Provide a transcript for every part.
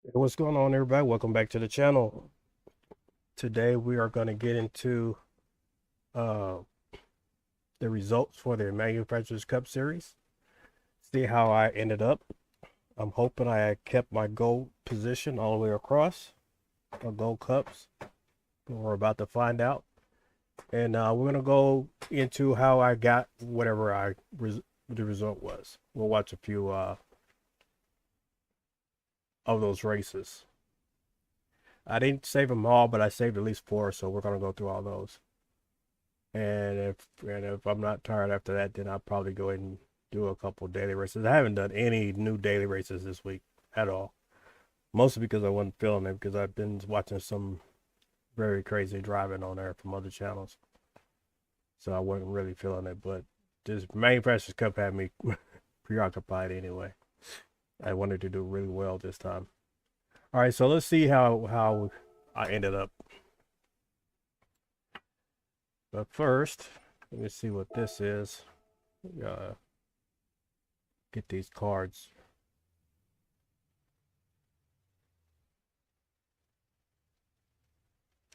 Hey, what's going on, everybody? Welcome back to the channel. Today we are going to get into uh, the results for the Manufacturers Cup Series. See how I ended up. I'm hoping I kept my gold position all the way across. My gold cups. We're about to find out, and we're going to go into how I got whatever the result was. We'll watch a few of those races. I didn't save them all, but I saved at least four, so we're going to go through all those. And if I'm not tired after that, then I'll probably go ahead and do a couple daily races. I haven't done any new daily races this week at all. Mostly because I wasn't feeling it, because I've been watching some very crazy driving on there from other channels. So I wasn't really feeling it. But this Manufacturers Cup had me preoccupied anyway. I wanted to do really well this time. All right, so let's see how I ended up. But first, let me see what this is. Get these cards.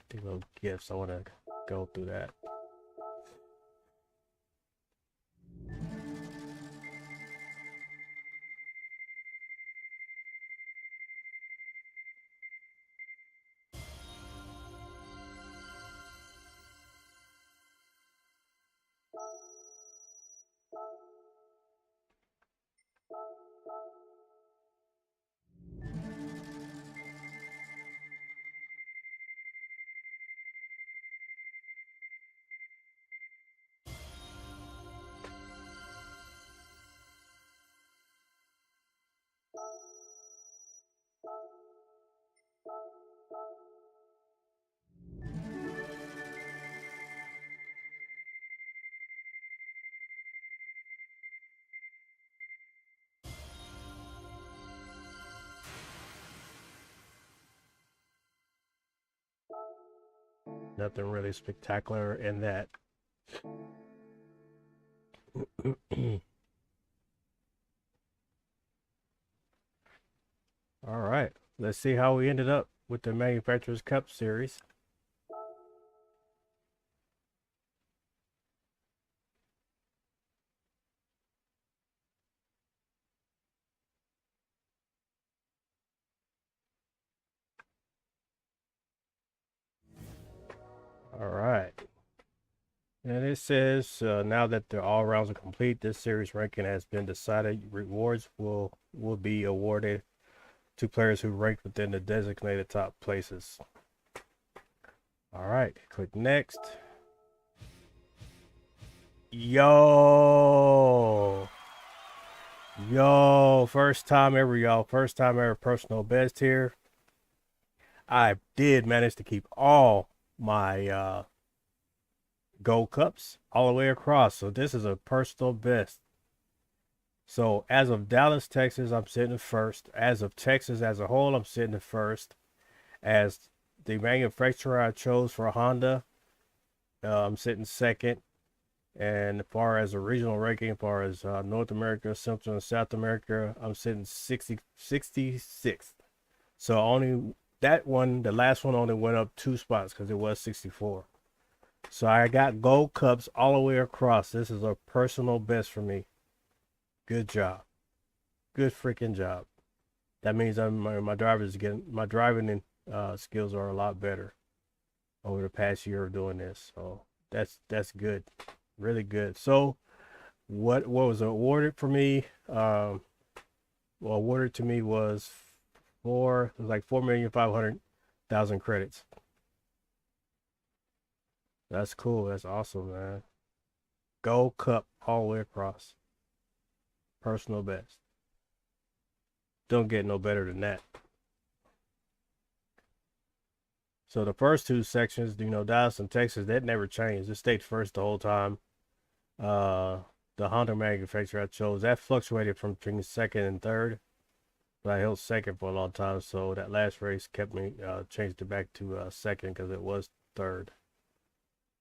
These little gifts. I want to go through that. Nothing really spectacular in that. All right, let's see how we ended up with the Manufacturers Cup Series. All right. And it says now that the all rounds are complete, this series ranking has been decided. Rewards will be awarded to players who rank within the designated top places. All right, click next. Yo, first time ever, y'all. First time ever personal best here. I did manage to keep all my gold cups all the way across. So this is a personal best. So as of Dallas, Texas, I'm sitting first. As of Texas as a whole, I'm sitting first. As the manufacturer I chose for Honda, I'm sitting second. And as far as the regional ranking, as far as North America, Central and South America, I'm sitting 66th. So only that one, the last one only went up 2 spots because it was 64. So I got gold cups all the way across. This is a personal best for me. Good job. Good freaking job. That means my driving skills are a lot better over the past year of doing this. So that's good. Really good. So what was awarded for me? Well, awarded to me was it was like 4,500,000 credits. That's cool. That's awesome, man. Gold cup all the way across. Personal best. Don't get no better than that. So the first two sections, Dallas and Texas, that never changed. It stayed first the whole time. Uh, the Honda manufacturer I chose, that fluctuated from between second and third. But I held second for a long time, so that last race kept me changed it back to second because it was third.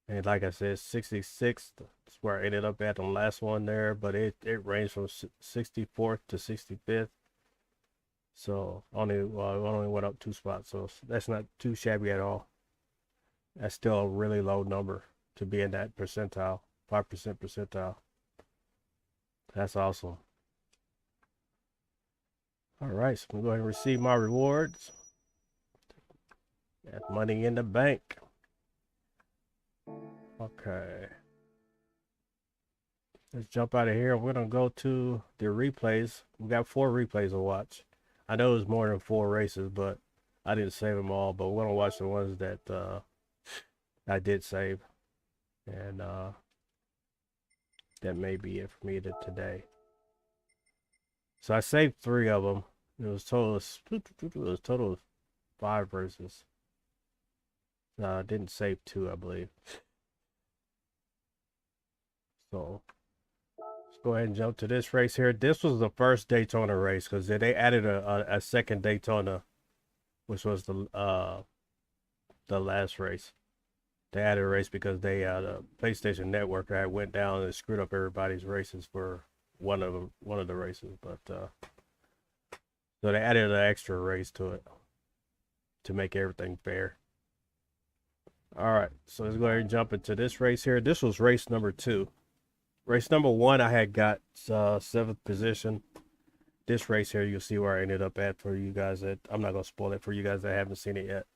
And like I said, 66th is where I ended up at on the last one there, but it ranged from 64th to 65th. So only went up 2 spots, so that's not too shabby at all. That's still a really low number to be in that percentile, 5% percentile. That's awesome. All right, so I'm going to go ahead and receive my rewards. That's money in the bank. Okay. Let's jump out of here. We're going to go to the replays. We got 4 replays to watch. I know it's more than 4 races, but I didn't save them all. But we're going to watch the ones that I did save. And that may be it for me today. So I saved 3 of them. It was total of 5 races. I didn't save 2, I believe. So let's go ahead and jump to this race here. This was the first Daytona race because they added a second Daytona, which was the last race. They added a race because the PlayStation Network had went down and screwed up everybody's races for one of the races, but so they added an extra race to it to make everything fair. All right, so let's go ahead and jump into this race here. This was race number 2. Race number 1, I had got 7th position. This race here, you'll see where I ended up at for you guys. I'm not gonna spoil it for you guys that haven't seen it yet.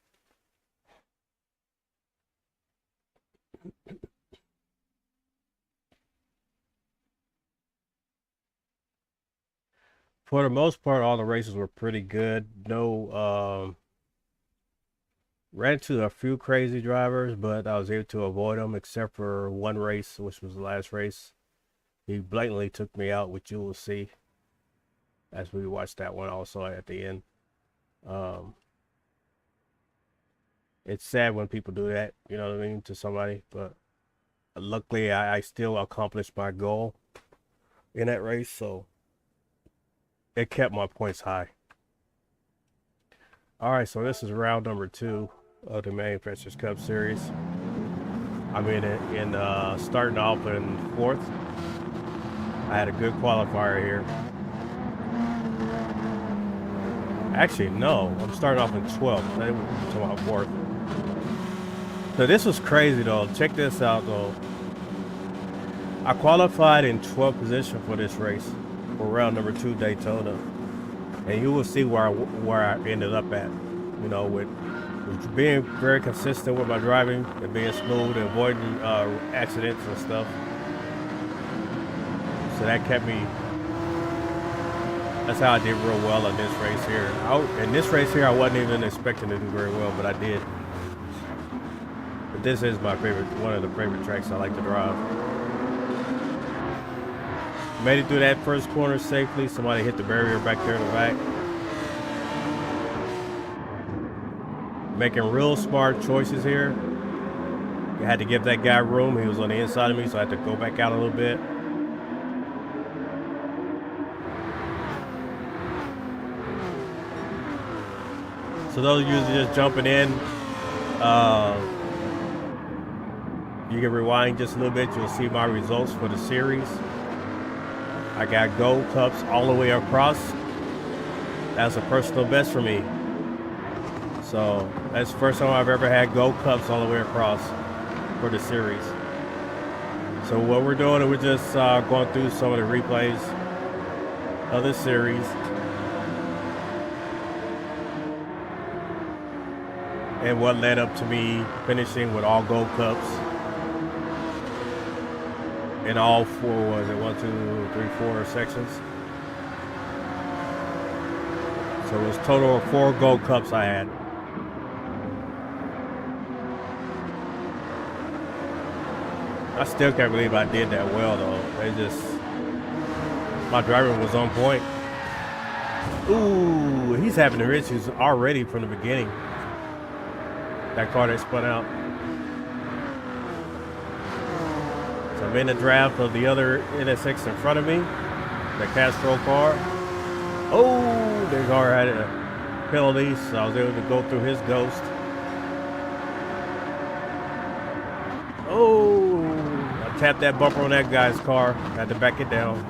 For the most part, all the races were pretty good. No, ran into a few crazy drivers, but I was able to avoid them except for one race, which was the last race. He blatantly took me out, which you will see as we watch that one also at the end. It's sad when people do that, you know what I mean, to somebody, but luckily I still accomplished my goal in that race, so it kept my points high. All right, so this is round number 2 of the Manufacturers Cup Series. I'm in starting off in 4th. I had a good qualifier here. Actually, no, I'm starting off in 12th. I'm talking about 4th. So this was crazy though. Check this out though. I qualified in 12th position for this race for round number 2 Daytona, and you will see where I ended up at. You know, with being very consistent with my driving and being smooth and avoiding accidents and stuff. So that kept me. That's how I did real well in this race here. In this race here, I wasn't even expecting to do very well, but I did. But this is my favorite, one of the favorite tracks I like to drive. Made it through that first corner safely. Somebody hit the barrier back there in the back. Making real smart choices here. I had to give that guy room. He was on the inside of me, so I had to go back out a little bit. So those of you just jumping in, you can rewind just a little bit. You'll see my results for the series. I got gold cups all the way across. That's a personal best for me. So that's the first time I've ever had gold cups all the way across for the series. So what we're doing is we're just going through some of the replays of the series. And what led up to me finishing with all gold cups in all 4, was it 1, 2, 3, 4 sections? So it was a total of 4 gold cups I had. I still can't believe I did that well though. My driving was on point. Ooh, he's having their issues already from the beginning. That car that spun out. So I'm in the draft of the other NSX in front of me, the Castro car. Oh, the car had a penalty, so I was able to go through his ghost. Oh, I tapped that bumper on that guy's car, had to back it down.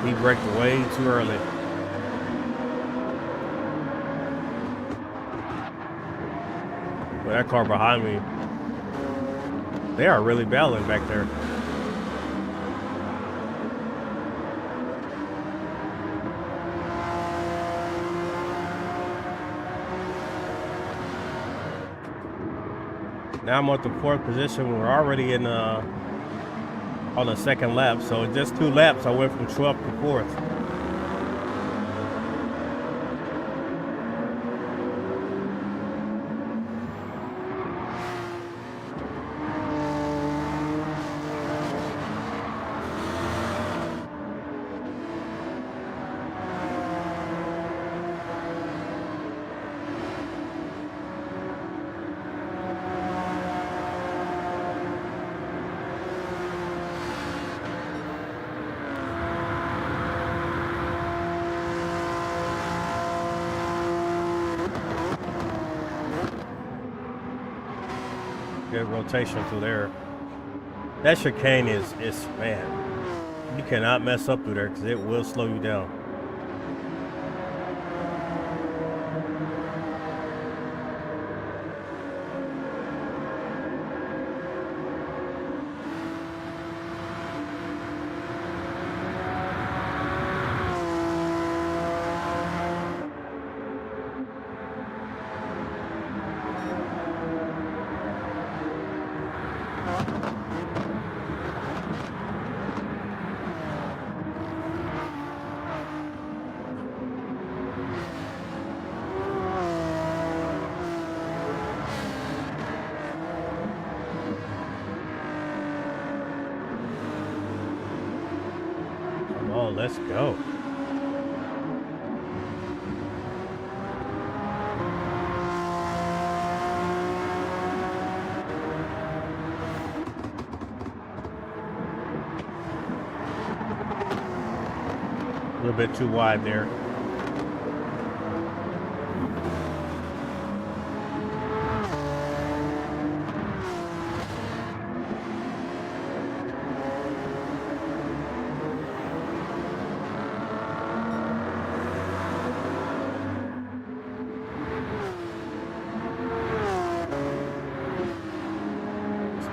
He braked way too early. But that car behind me, they are really battling back there. Now I'm at the 4th position. We're already in on the 2nd lap, so in just 2 laps I went from 12th to 4th. Good rotation through there. That chicane is man, you cannot mess up through there because it will slow you down. Oh, let's go. A little bit too wide there.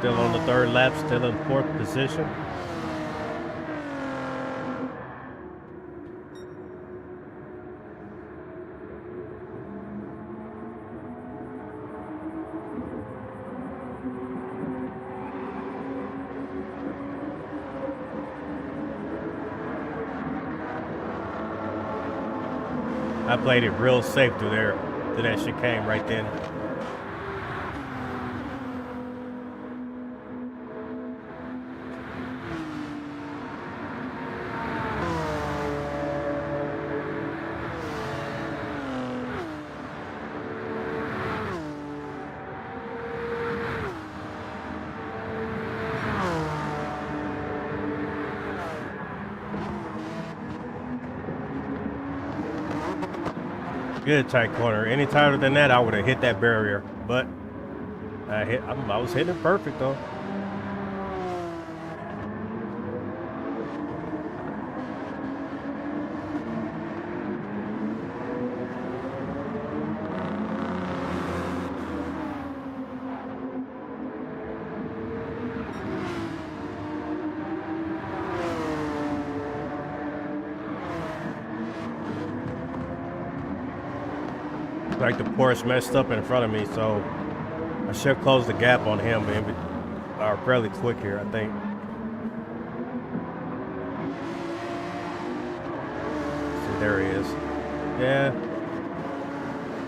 Still on the 3rd lap, still in 4th position. I played it real safe through there, to that chicane right then. Good tight corner. Any tighter than that, I would have hit that barrier. But I was hitting it perfect though. Like the Porsche messed up in front of me, so I should close the gap on him, but fairly quick here, I think. See, there he is. Yeah,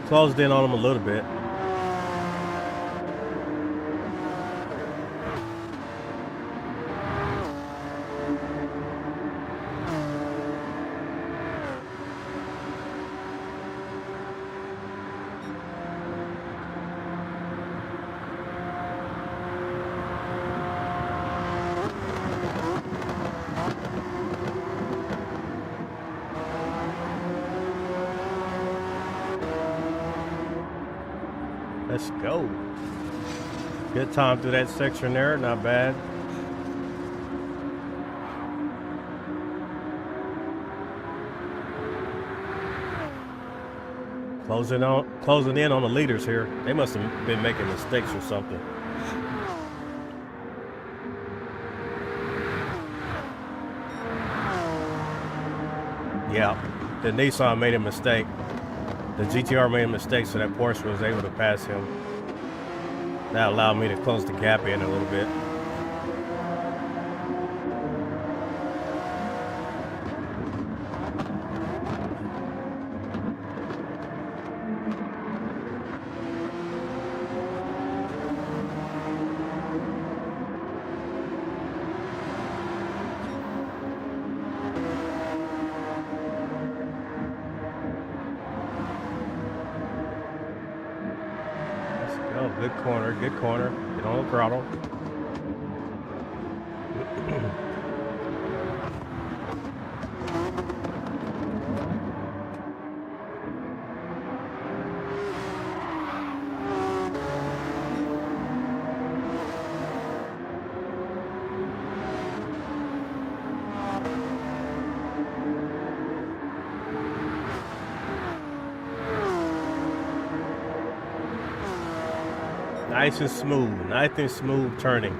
closed in on him a little bit. Let's go. Good time through that section there, not bad. Closing in on the leaders here. They must have been making mistakes or something. Yeah, the Nissan made a mistake. The GTR made a mistake, so that Porsche was able to pass him. That allowed me to close the gap in a little bit. Oh, good corner, good corner. Get on the throttle. Nice and smooth turning.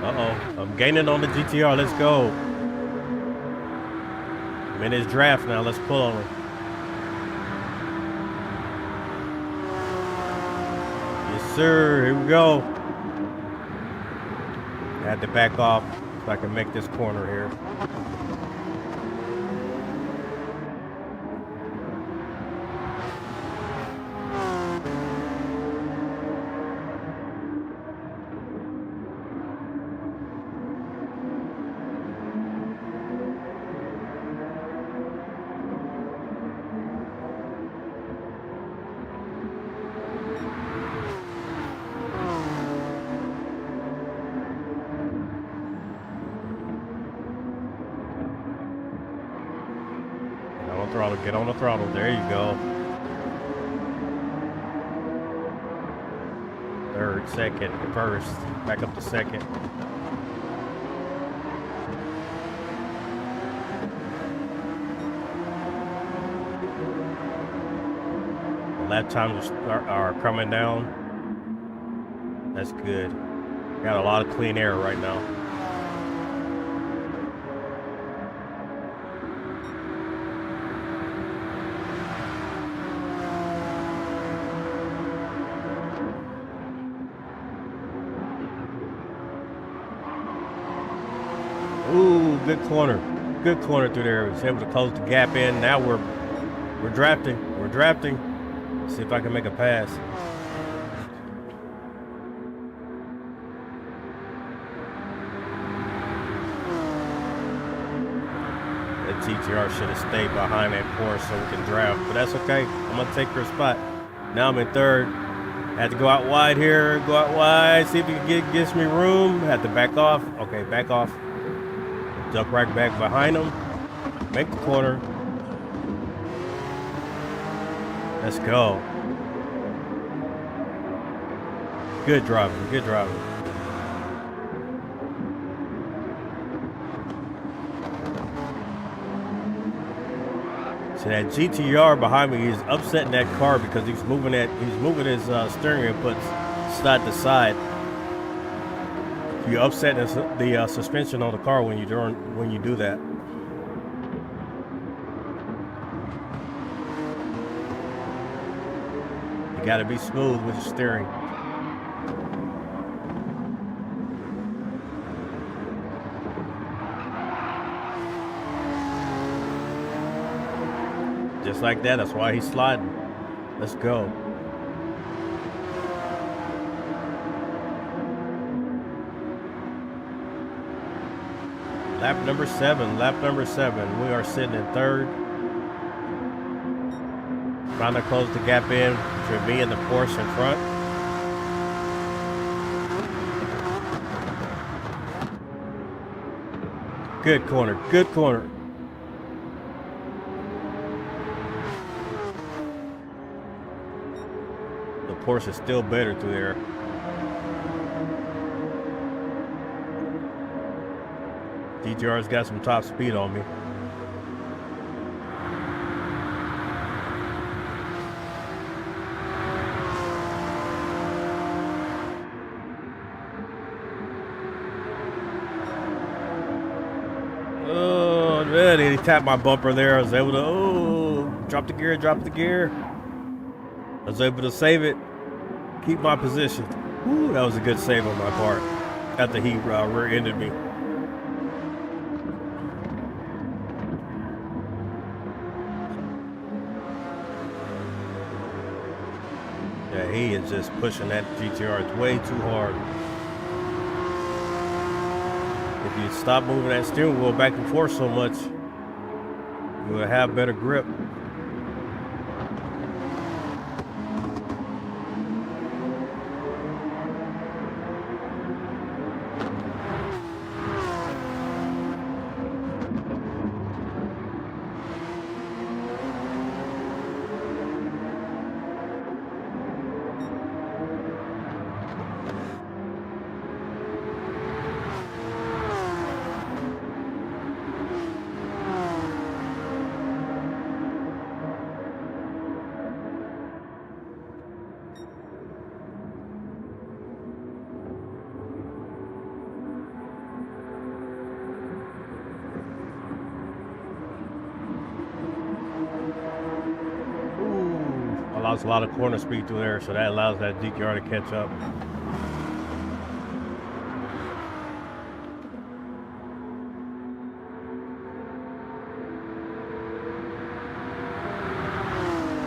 Uh-oh, I'm gaining on the GTR, let's go. I'm in his draft now, let's pull on him. Yes, sir, here we go. I had to back off so I can make this corner here. Get on the throttle. There you go. Third, second, first. Back up to second. The lap times are coming down. That's good. Got a lot of clean air right now. Ooh, good corner through there. Was able to close the gap in. Now we're drafting. We're drafting. See if I can make a pass. That GTR should have stayed behind that Porsche so we can draft, but that's okay. I'm gonna take her spot. Now I'm in third. Had to go out wide here. Go out wide. See if he gets me room. Had to back off. Okay, back off. Duck right back behind him. Make the corner. Let's go. Good driving. Good driving. So that GTR behind me is upsetting that car because he's moving his steering inputs side to side. You upset the suspension on the car when you do that. You got to be smooth with your steering. Just like that. That's why he's sliding. Let's go. Lap number seven. We are sitting in third. Trying to close the gap in between me and the Porsche in front. Good corner. Good corner. The Porsche is still better through there. GTR's got some top speed on me. Oh, man, he tapped my bumper there. I was able to, drop the gear, drop the gear. I was able to save it, keep my position. Ooh, that was a good save on my part after he rear-ended me. Yeah, he is just pushing that GTR way too hard. If you stop moving that steering wheel back and forth so much, you will have better grip. Lost a lot of corner speed through there, so that allows that GTR to catch up.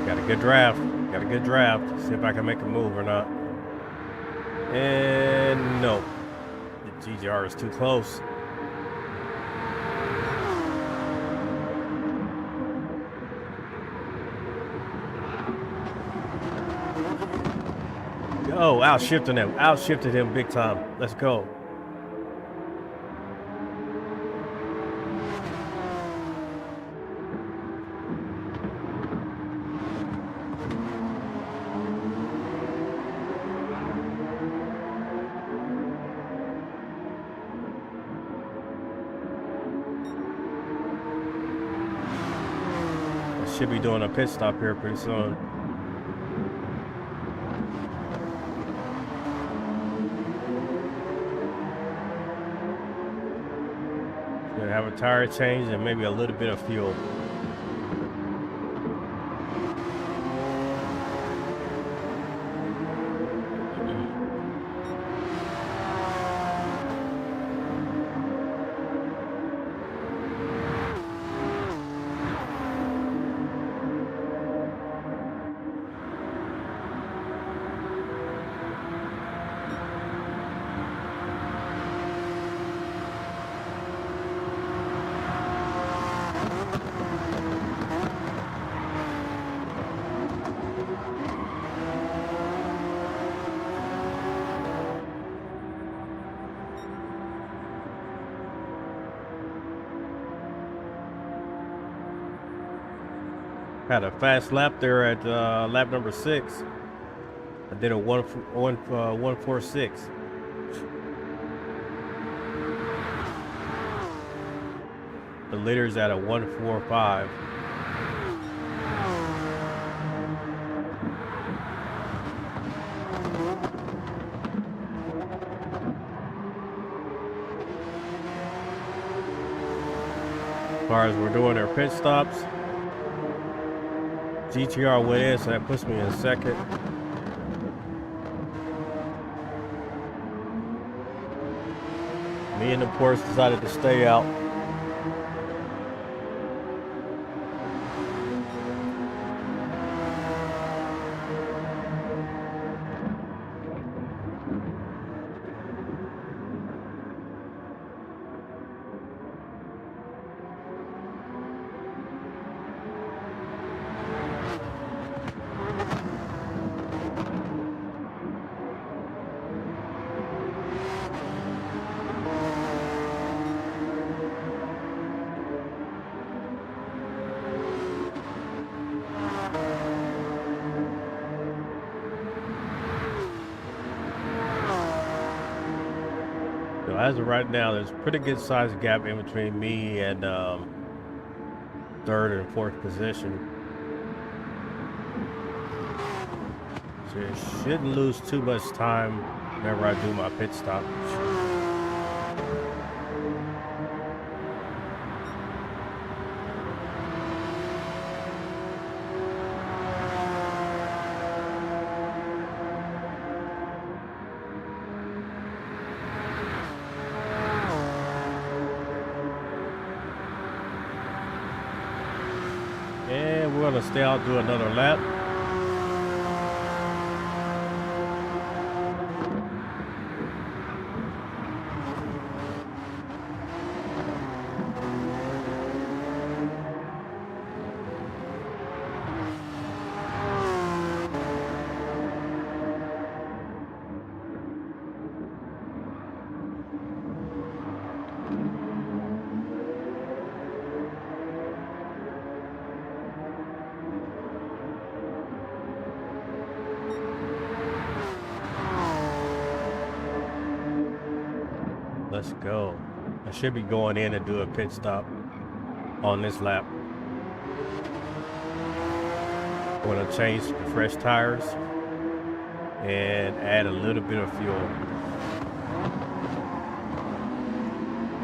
Got a good draft. Got a good draft. See if I can make a move or not. And no. The GTR is too close. Oh, outshifting him. Outshifted him big time. Let's go. I should be doing a pit stop here pretty soon. Have a tire change and maybe a little bit of fuel. Had a fast lap there at lap number 6. I did a 1:46. The leader's at a 1:45. As far as we're doing our pit stops, GTR went in, so that puts me in second. Me and the Porsche decided to stay out. So as of right now, there's a pretty good sized gap in between me and third and fourth position. So it shouldn't lose too much time whenever I do my pit stop. And we're gonna stay out, do another lap. Let's go. I should be going in and do a pit stop on this lap. I'm going to change the fresh tires and add a little bit of fuel.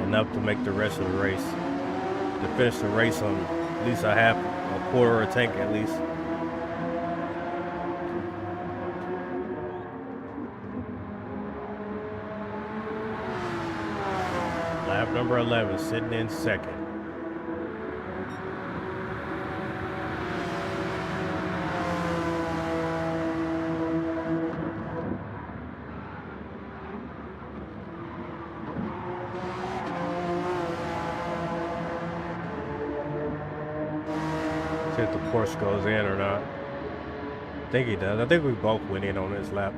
Enough to make the rest of the race. To finish the race on at least a quarter of a tank at least. Lap number 11, sitting in second. See if the Porsche goes in or not. I think he does. I think we both went in on this lap.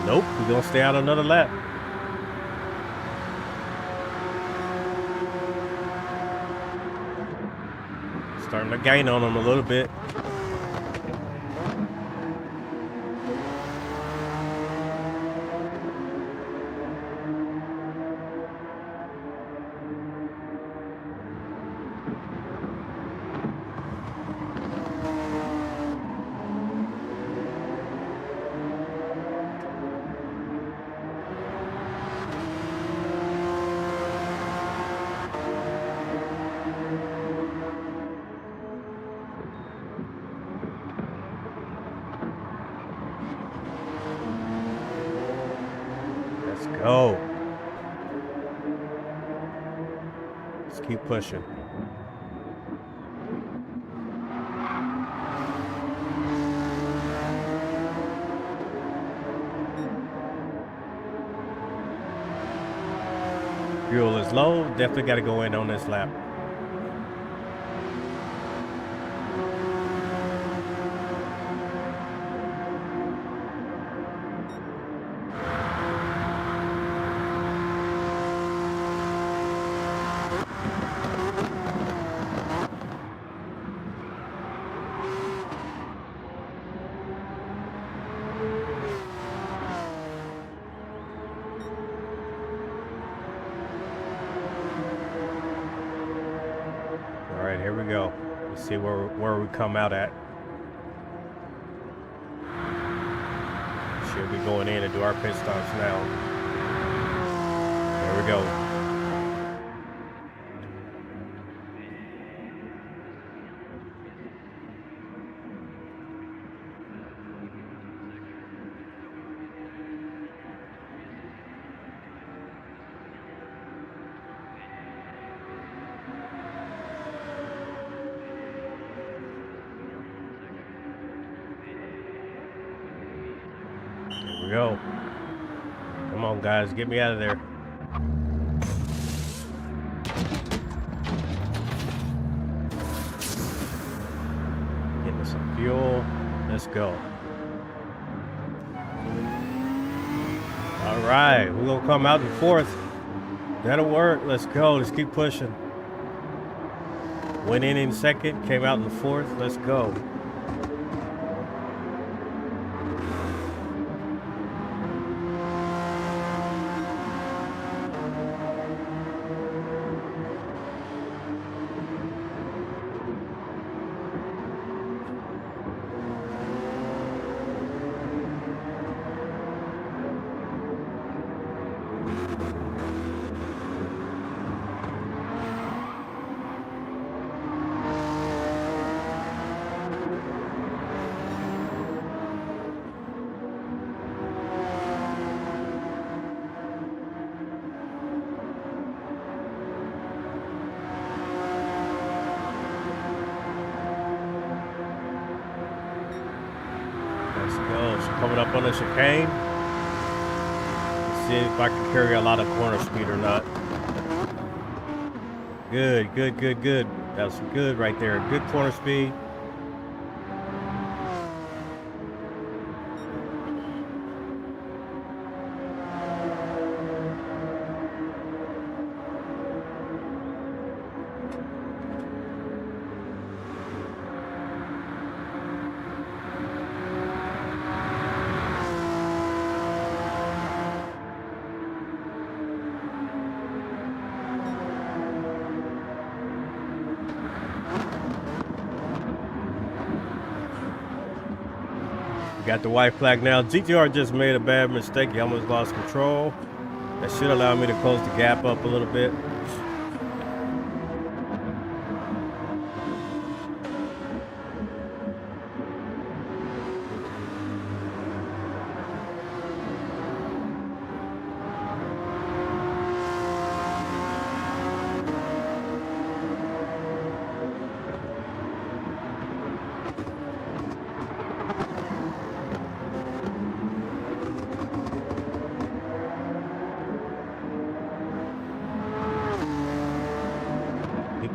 Nope, we're gonna stay out another lap. Starting to gain on him a little bit. Go. Let's keep pushing. Fuel is low. Definitely got to go in on this lap. All right, here we go. Let's see where we come out at. Should be going in and do our pit stops now. There we go. Here we go. Come on, guys, get me out of there. Getting some fuel. Let's go. All right, we're gonna come out in fourth. That'll work. Let's go. Let's keep pushing. Went in second, came out in the fourth. Let's go. Let's go. So coming up on the chicane. Let's see if I can carry a lot of corner speed or not. Good, good, good, good. That was good right there. Good corner speed. Got the white flag now. GTR just made a bad mistake. He almost lost control. That should allow me to close the gap up a little bit.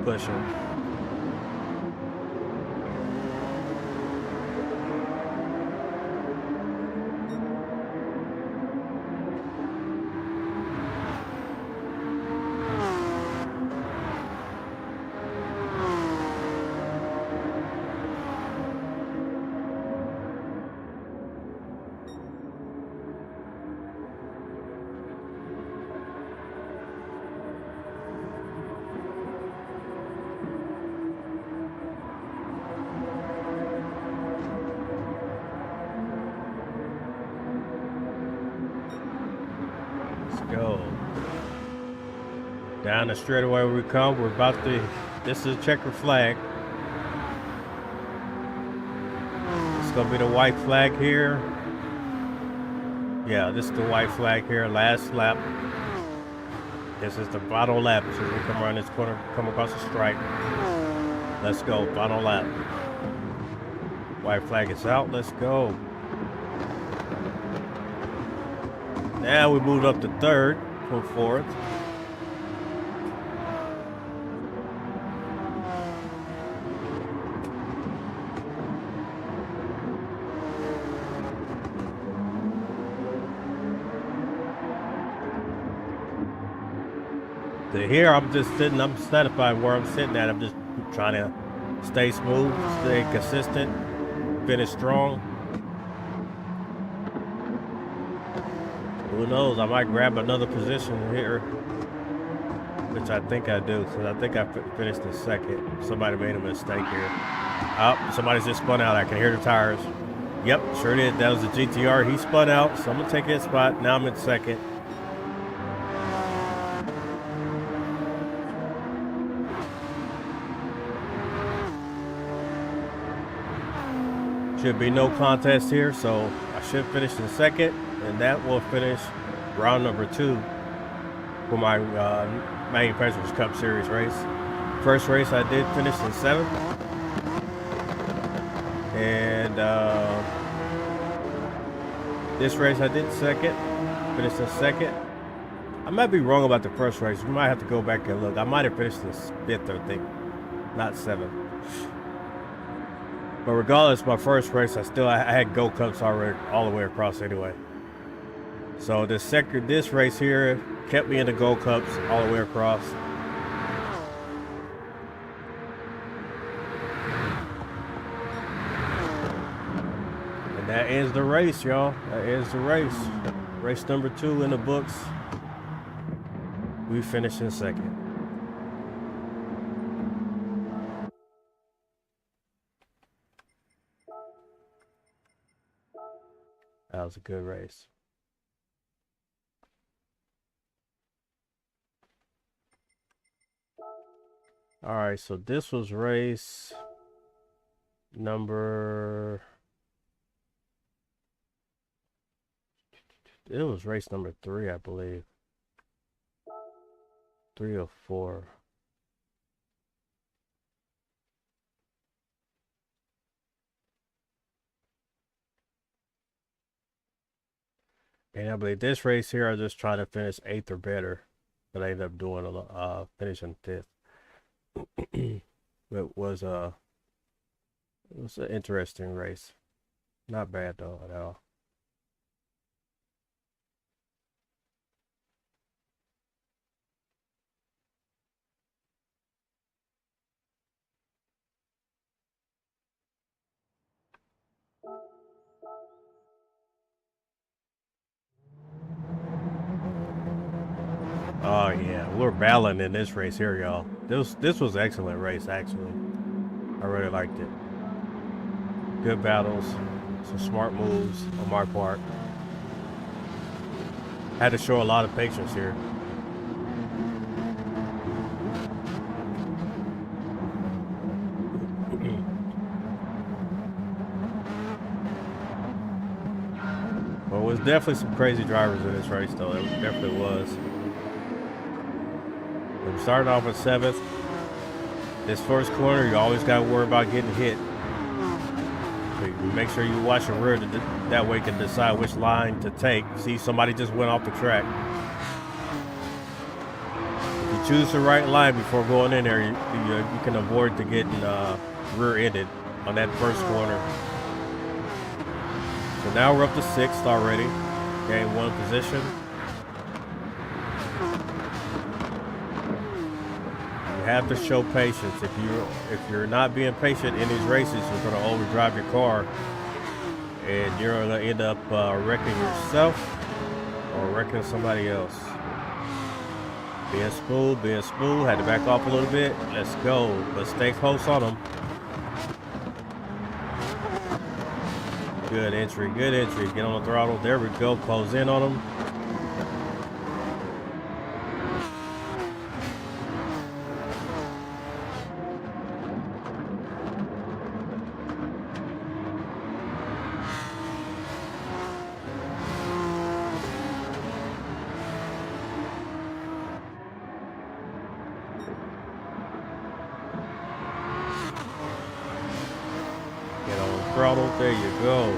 Pushing. Go down the straightaway we come. We're about to, this is a checker flag. It's gonna be the white flag here. Yeah, this is the white flag here. Last lap. This is the final lap. So we come around this corner, come across the stripe. Let's go, final lap. White flag is out. Let's go. Now we moved up to third from fourth. So here I'm just sitting, I'm satisfied where I'm sitting at. I'm just trying to stay smooth, stay consistent, finish strong. Who knows? I might grab another position here, which I think I do, because I think I finished in second. Somebody made a mistake here. Oh, somebody's just spun out. I can hear the tires. Yep, sure did. That was the GTR. He spun out, so I'm going to take his spot. Now I'm in second. Should be no contest here, so I should finish in second. And that will finish round number 2 for my Manufacturers Cup Series race. First race I did finish in 7th. And this race I did second, finished in second. I might be wrong about the first race. We might have to go back and look. I might have finished in 5th, I think, not 7th. But regardless, my first race, I had Gold Cups already all the way across anyway. So this race here kept me in the Gold Cups all the way across. ends the race, y'all. That ends the race. Race number 2 in the books. We finished in second. That was a good race. All right, so this was race number... It was race number 3, I believe. 3 or 4. And I believe this race here, I just trying to finish 8th or better, but I ended up doing finishing 5th. It was an interesting race. Not bad though at all. Oh yeah, we're battling in this race here, y'all. This was an excellent race actually. I really liked it. Good battles, some smart moves on my part. Had to show a lot of patience here. Well, it was definitely some crazy drivers in this race though. It definitely was. We started off at 7th. This first corner, you always got to worry about getting hit. So you make sure you watch your rear, that way you can decide which line to take. See, somebody just went off the track. If you choose the right line before going in there, you can avoid to getting rear-ended on that first corner. So now we're up to 6th already. Gained 1 position. Have to show patience. If you're not being patient in these races, you're going to overdrive your car, and you're going to end up wrecking yourself or wrecking somebody else. Being smooth. Had to back off a little bit. Let's go. Let's stay close on them. Good entry. Get on the throttle. There we go. Close in on them. Throttle, there you go.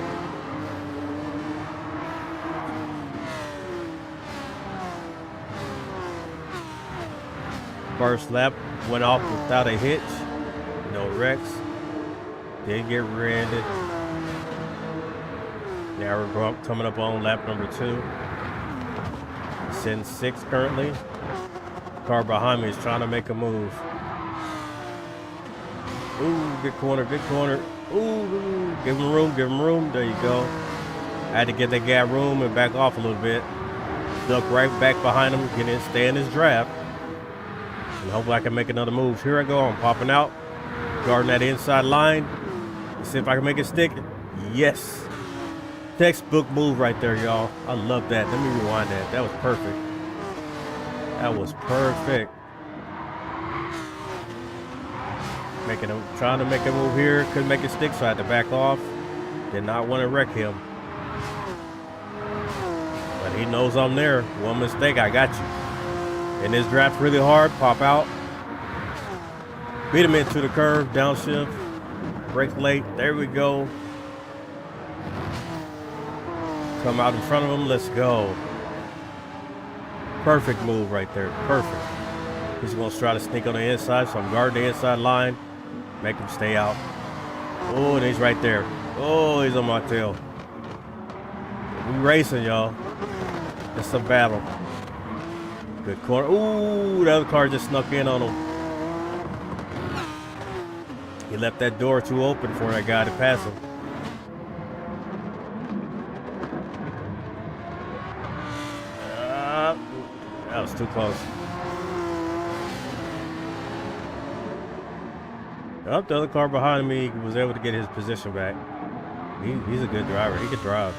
First lap went off without a hitch, no wrecks, didn't get rear-ended. Now we're coming up on lap number 2. It's in 6th currently. The car behind me is trying to make a move. Ooh, good corner. Ooh, give him room. There you go. I had to get that guy room and back off a little bit. Duck right back behind him, stay in his draft. And hopefully I can make another move. Here I go, I'm popping out. Guarding that inside line. Let's see if I can make it stick. Yes. Textbook move right there, y'all. I love that. Let me rewind that. That was perfect. Trying to make a move here, couldn't make it stick, so I had to back off. Did not want to wreck him. But he knows I'm there. One mistake, I got you. And this draft really hard, pop out. Beat him into the curve, downshift. Brake late, there we go. Come out in front of him, let's go. Perfect move right there, perfect. He's gonna try to sneak on the inside, so I'm guarding the inside line. Make him stay out. Oh, and he's right there. Oh, he's on my tail. We racing, y'all. It's a battle. Good corner. Ooh, the other car just snuck in on him. He left that door too open for that guy to pass him. That was too close. Oh, the other car behind me was able to get his position back. He's a good driver. He could drive.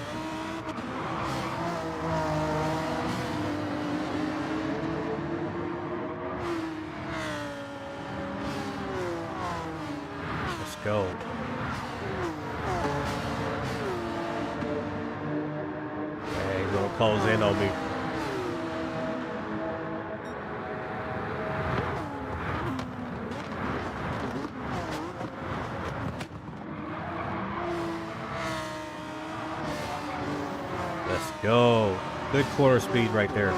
Let's go. Yeah, he's gonna close in on me. Let's go. Good corner speed right there.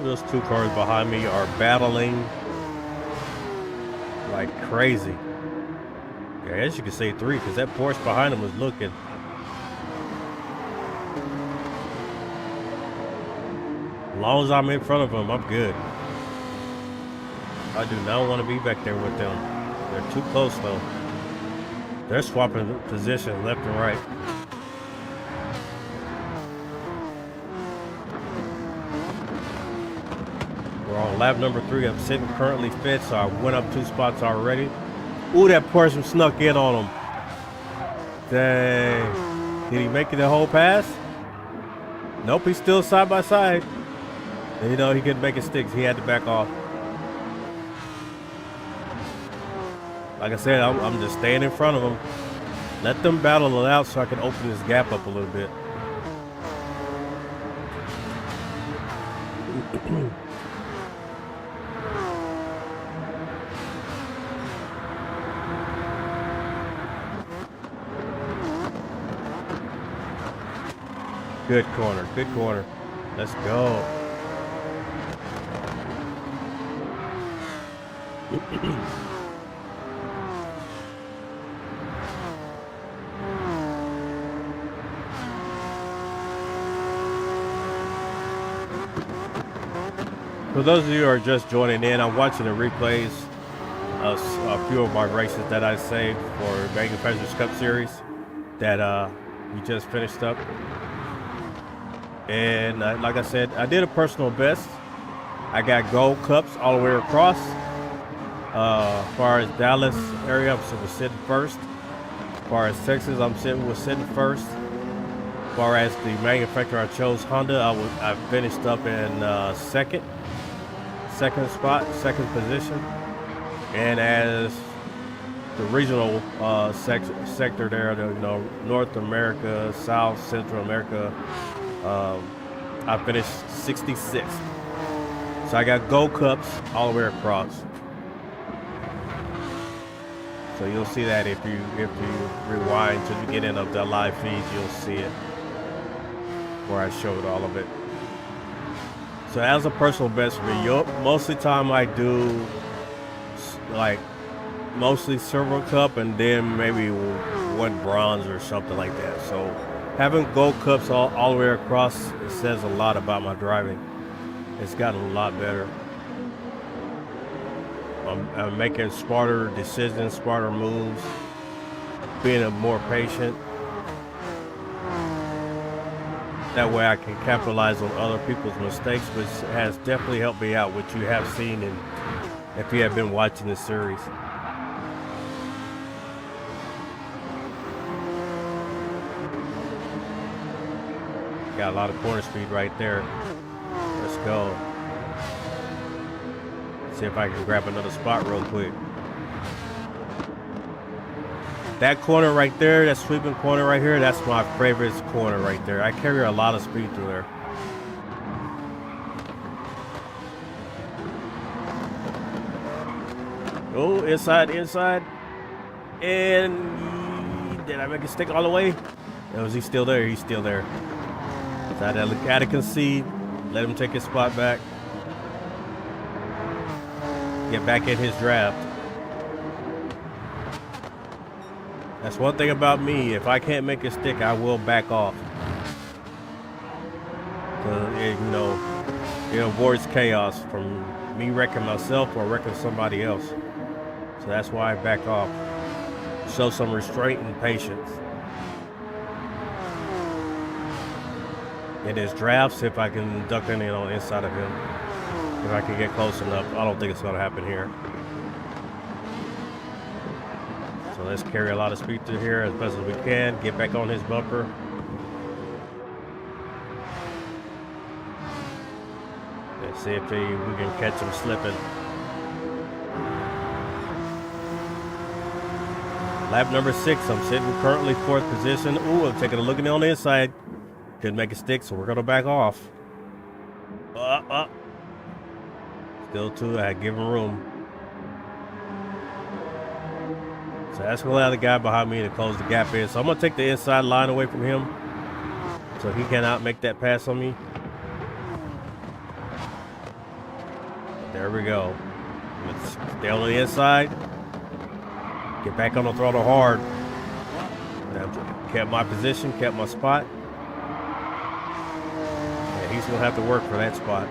Those two cars behind me are battling like crazy. Yeah, as you can say 3, because that Porsche behind him was looking. As long as I'm in front of them, I'm good. I do not want to be back there with them. They're too close though. They're swapping position left and right. We're on lap number 3. I'm sitting currently 5th, so I went up 2 spots already. Ooh, that person snuck in on him. Dang. Did he make it the whole pass? Nope, he's still side by side. And you know, he couldn't make it stick. He had to back off. Like I said, I'm just staying in front of them. Let them battle it out so I can open this gap up a little bit. Good corner, good corner. Let's go. For those of you who are just joining in, I'm watching the replays of a few of my races that I saved for Manufacturers Cup Series that we just finished up. And like I said, I did a personal best. I got gold cups all the way across. As far as Dallas area, I'm sitting first. As far as Texas, I'm sitting first. As far as the manufacturer I chose, Honda, I finished up in second spot, second position. And as the regional sector there, you know, North America, South, Central America, I finished 66th. So I got gold cups all the way across. So you'll see that if you rewind till you get into the live feeds, you'll see it where I showed all of it. So as a personal best for me, most of the time I do like mostly silver cup and then maybe one bronze or something like that. So having gold cups all the way across, it says a lot about my driving. It's gotten a lot better. I'm making smarter decisions, smarter moves, being more patient. That way I can capitalize on other people's mistakes, which has definitely helped me out, which you have seen and if you have been watching this series. Got a lot of corner speed right there. Let's go. See if I can grab another spot real quick. That corner right there, that sweeping corner right here, that's my favorite corner right there. I carry a lot of speed through there. Oh, inside. And did I make it stick all the way? Or was he still there? He's still there. So I had to concede, let him take his spot back. Get back in his draft. That's one thing about me. If I can't make it stick, I will back off. It avoids chaos from me wrecking myself or wrecking somebody else. So that's why I back off. Show some restraint and patience. In his drafts, if I can duck in on the inside of him, if I can get close enough. I don't think it's going to happen here. So let's carry a lot of speed through here as best as we can. Get back on his bumper. Let's see if we can catch him slipping. Lap number 6. I'm sitting currently 4th position. Ooh, I'm taking a look on the inside. Couldn't make it stick, so we're going to back off. Still 2. I give him room. So that's going to allow the guy behind me to close the gap in. So I'm going to take the inside line away from him so he cannot make that pass on me. There we go. Let's stay on the inside. Get back on the throttle hard. Kept my position, kept my spot. Yeah, he's going to have to work for that spot.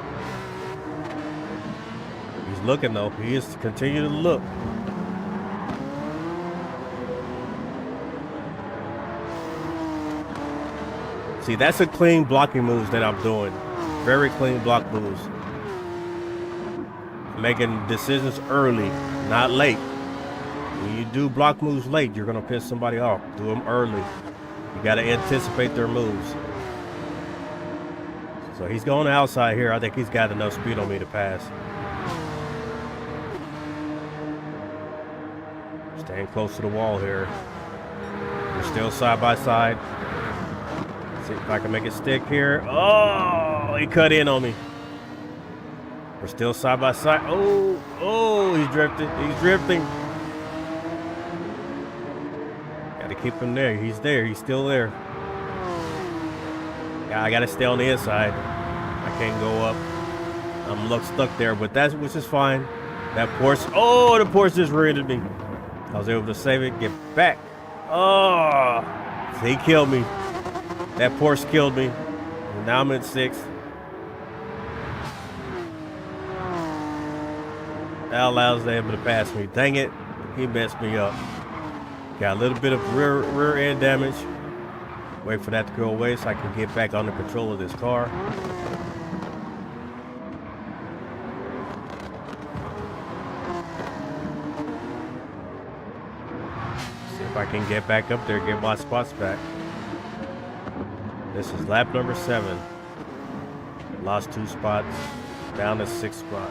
He's looking though. He is continuing to look. See, that's a clean blocking moves that I'm doing. Very clean block moves. Making decisions early, not late. When you do block moves late, you're going to piss somebody off. Do them early. You got to anticipate their moves. So he's going outside here. I think he's got enough speed on me to pass. Staying close to the wall here. We're still side by side. See if I can make it stick here. Oh, he cut in on me. We're still side by side. Oh, he's drifting. He's drifting. Got to keep him there. He's there. He's still there. Yeah, I got to stay on the inside. I can't go up. I'm stuck there, but which is fine. That Porsche. Oh, the Porsche just rear-ended me. I was able to save it. Get back. Oh, he killed me. That Porsche killed me. And now I'm at 6th. That allows them to pass me. Dang it. He messed me up. Got a little bit of rear end damage. Wait for that to go away so I can get back under control of this car. See if I can get back up there, get my spots back. This is lap number 7. Lost 2 spots, down to 6th spot.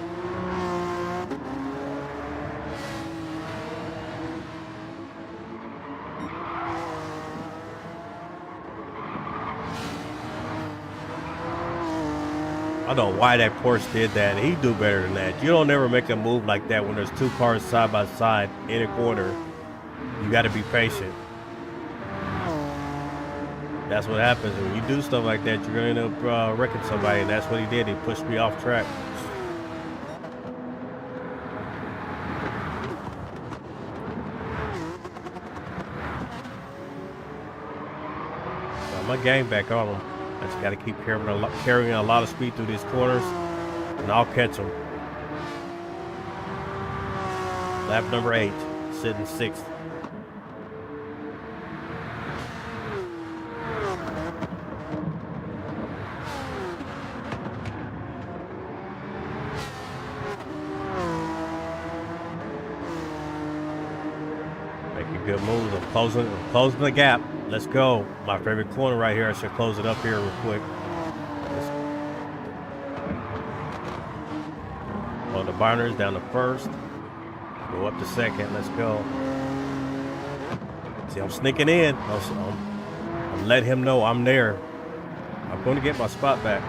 I don't know why that Porsche did that. He'd do better than that. You don't ever make a move like that when there's 2 cars side by side in a corner. You got to be patient. That's what happens when you do stuff like that. You're going to end up wrecking somebody, and that's what he did. He pushed me off track. So I'm gonna gang back on him. I just got to keep carrying a lot of speed through these corners, and I'll catch him. Lap number 8, sitting 6th. Good moves. I'm closing the gap. Let's go. My favorite corner right here. I should close it up here real quick. On the binders, down to 1st. Go up to 2nd. Let's go. See, I'm sneaking in. I'm letting him know I'm there. I'm going to get my spot back.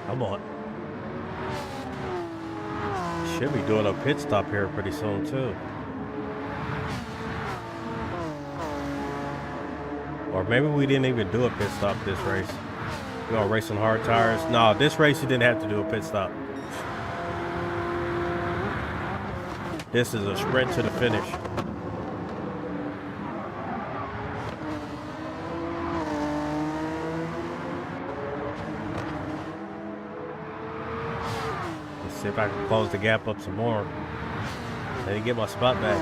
Come on. Should be doing a pit stop here pretty soon too. Or maybe we didn't even do a pit stop this race. We're gonna race on hard tires. No, this race you didn't have to do a pit stop. This is a sprint to the finish. Let's see if I can close the gap up some more. Let me get my spot back.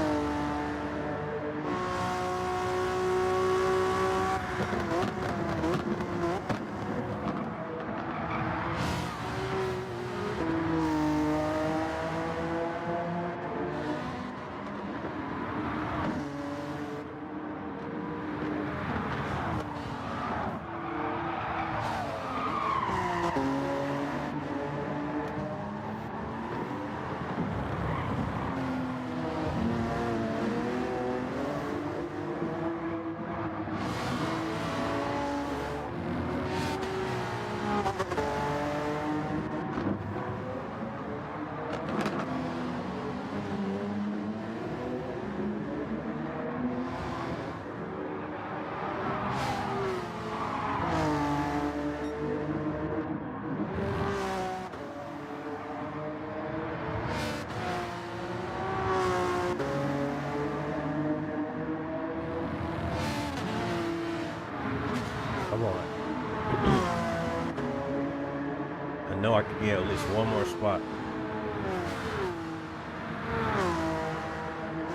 Come on. I know I could get at least one more spot.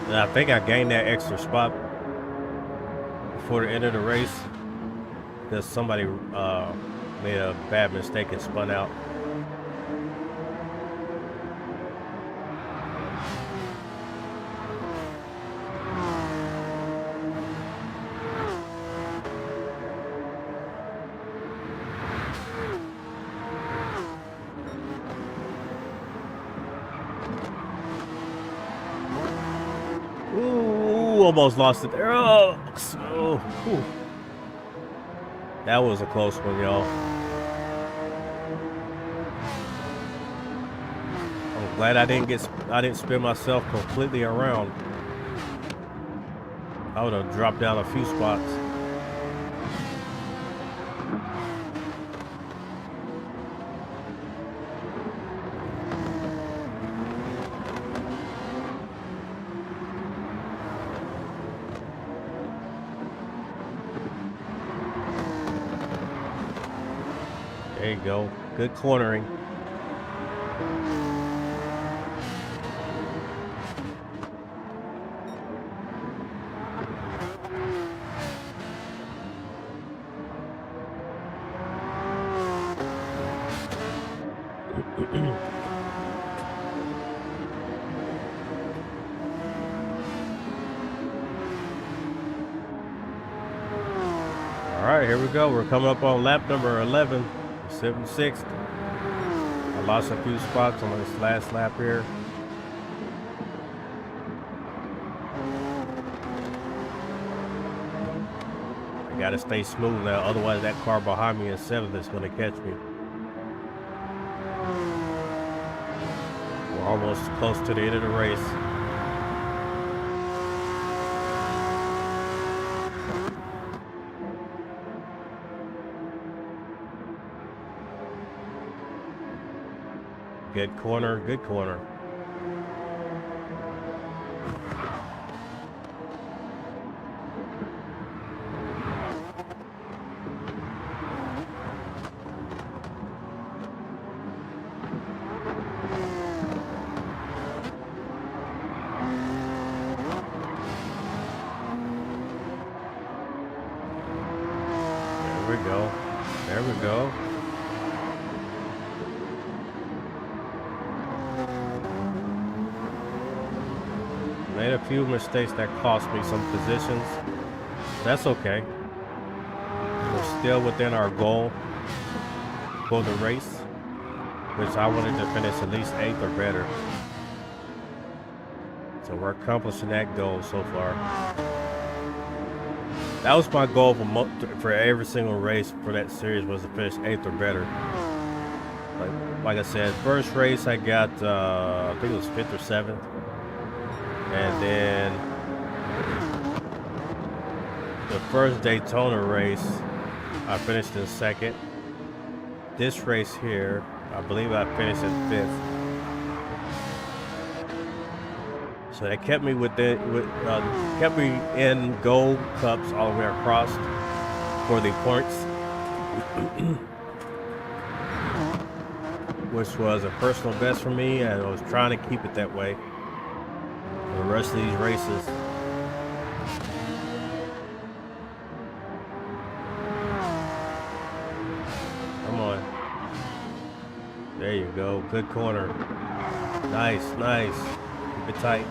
And I think I gained that extra spot before the end of the race because somebody made a bad mistake and spun out. Ooh, almost lost it there. Oh, that was a close one, y'all. I'm glad I didn't spin myself completely around. I would have dropped down a few spots. There you go. Good cornering. All right, here we go. We're coming up on lap number 11. 76th. I lost a few spots on this last lap here. I gotta stay smooth now, otherwise that car behind me in 7th is gonna catch me. We're almost close to the end of the race. Good corner, good corner. There we go. There we go. Made a few mistakes that cost me some positions. That's okay. We're still within our goal for the race, which I wanted to finish at least 8th or better. So we're accomplishing that goal so far. That was my goal for every single race for that series, was to finish 8th or better. Like I said, first race I got, I think it was 5th or 7th. And then the first Daytona race, I finished in second. This race here, I believe I finished in fifth. So that kept me kept me in gold cups all the way across for the points, which was a personal best for me, and I was trying to keep it that way for the rest of these races. Come on. There you go. Good corner. Nice, nice. Keep it tight.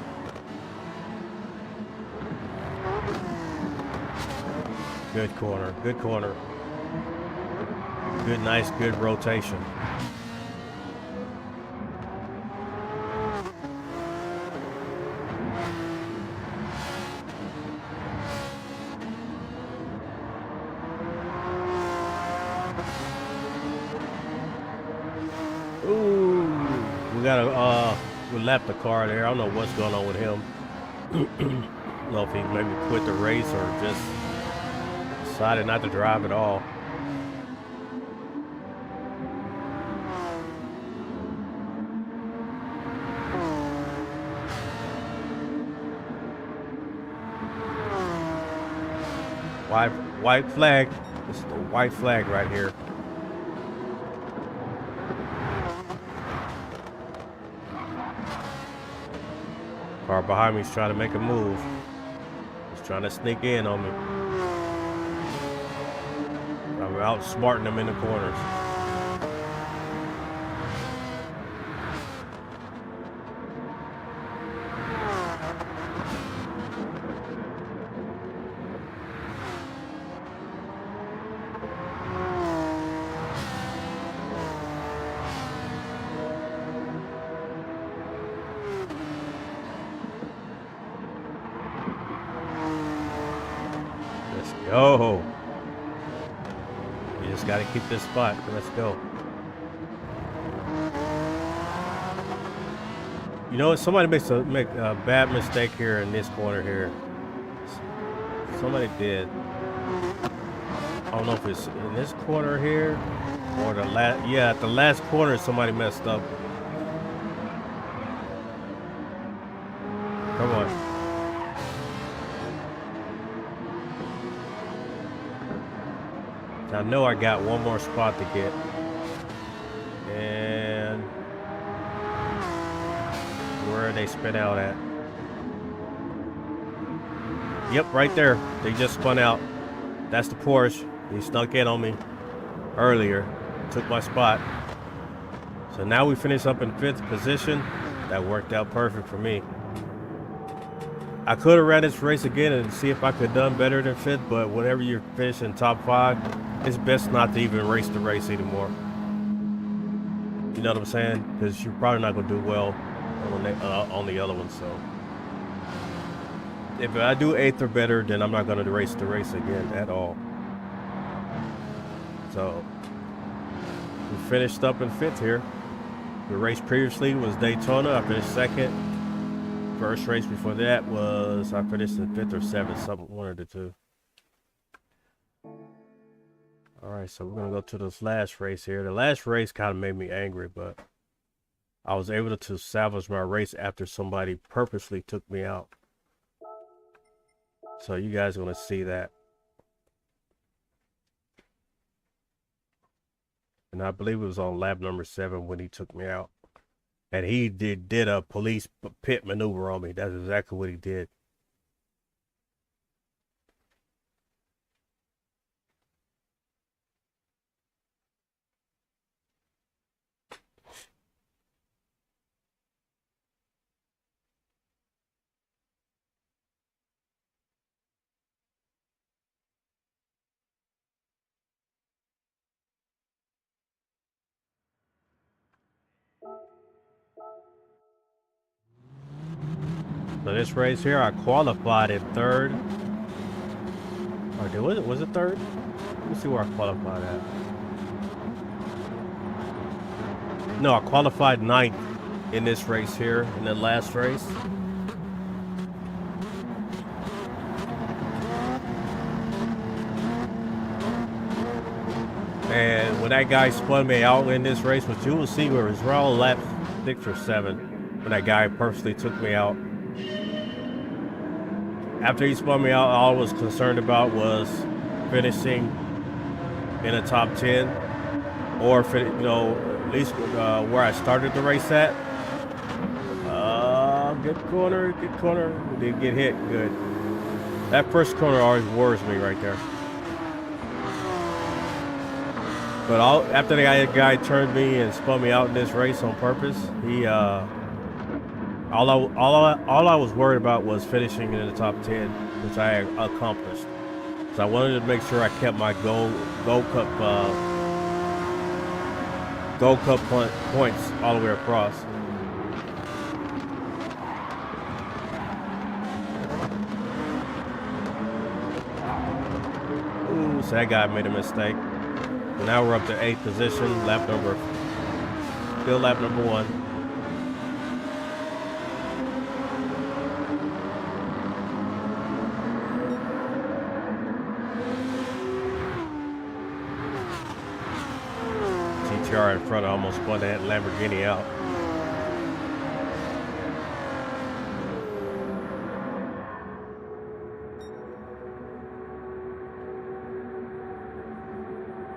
Good corner. Good corner. Good, nice, good rotation. Ooh, we gotta we lapped the car there. I don't know what's going on with him. I don't know if he maybe quit the race or just decided not to drive at all. White flag. This is the white flag right here. Car behind me is trying to make a move. He's trying to sneak in on me. I'm outsmarting him in the corners. Go. You just got to keep this spot. Let's go. You know what? Somebody make a bad mistake here in this corner here. Somebody did. I don't know if it's in this corner here or the last. Yeah, at the last corner, somebody messed up. Come on. I know I got one more spot to get. And where are they spin out at? Yep, right there. They just spun out. That's the Porsche. He snuck in on me earlier. Took my spot. So now we finish up in 5th position. That worked out perfect for me. I could have ran this race again and see if I could have done better than 5th, but whenever you're finishing top 5, it's best not to even race the race anymore. You know what I'm saying? Because you're probably not going to do well on the other one. So if I do 8th or better, then I'm not going to race the race again at all. So we finished up in 5th here. The race previously was Daytona. I finished 2nd. First race before that was I finished in 5th or 7th, something, one of the two. All right, so we're gonna go to this last race here. The last race kind of made me angry, but I was able to salvage my race after somebody purposely took me out. So you guys are gonna see that. And I believe it was on lap number 7 when he took me out. And he did a police pit maneuver on me. That's exactly what he did. So this race here, I qualified in 3rd. Or was it 3rd? Let me see where I qualified at. No, I qualified 9th in this race here, in the last race. when that guy spun me out in this race, which you will see where it was around lap 6 or 7, when that guy purposely took me out. After he spun me out, all I was concerned about was finishing in the top 10, or at least where I started the race at. Good corner. We didn't get hit. Good. That first corner always worries me right there. But after the guy turned me and spun me out in this race on purpose, he all I was worried about was finishing in the top 10, which I accomplished. So I wanted to make sure I kept my Gold Cup points all the way across. Ooh, so that guy made a mistake. So now we're up to 8th position, still lap number 1. GTR in front almost spun that Lamborghini out.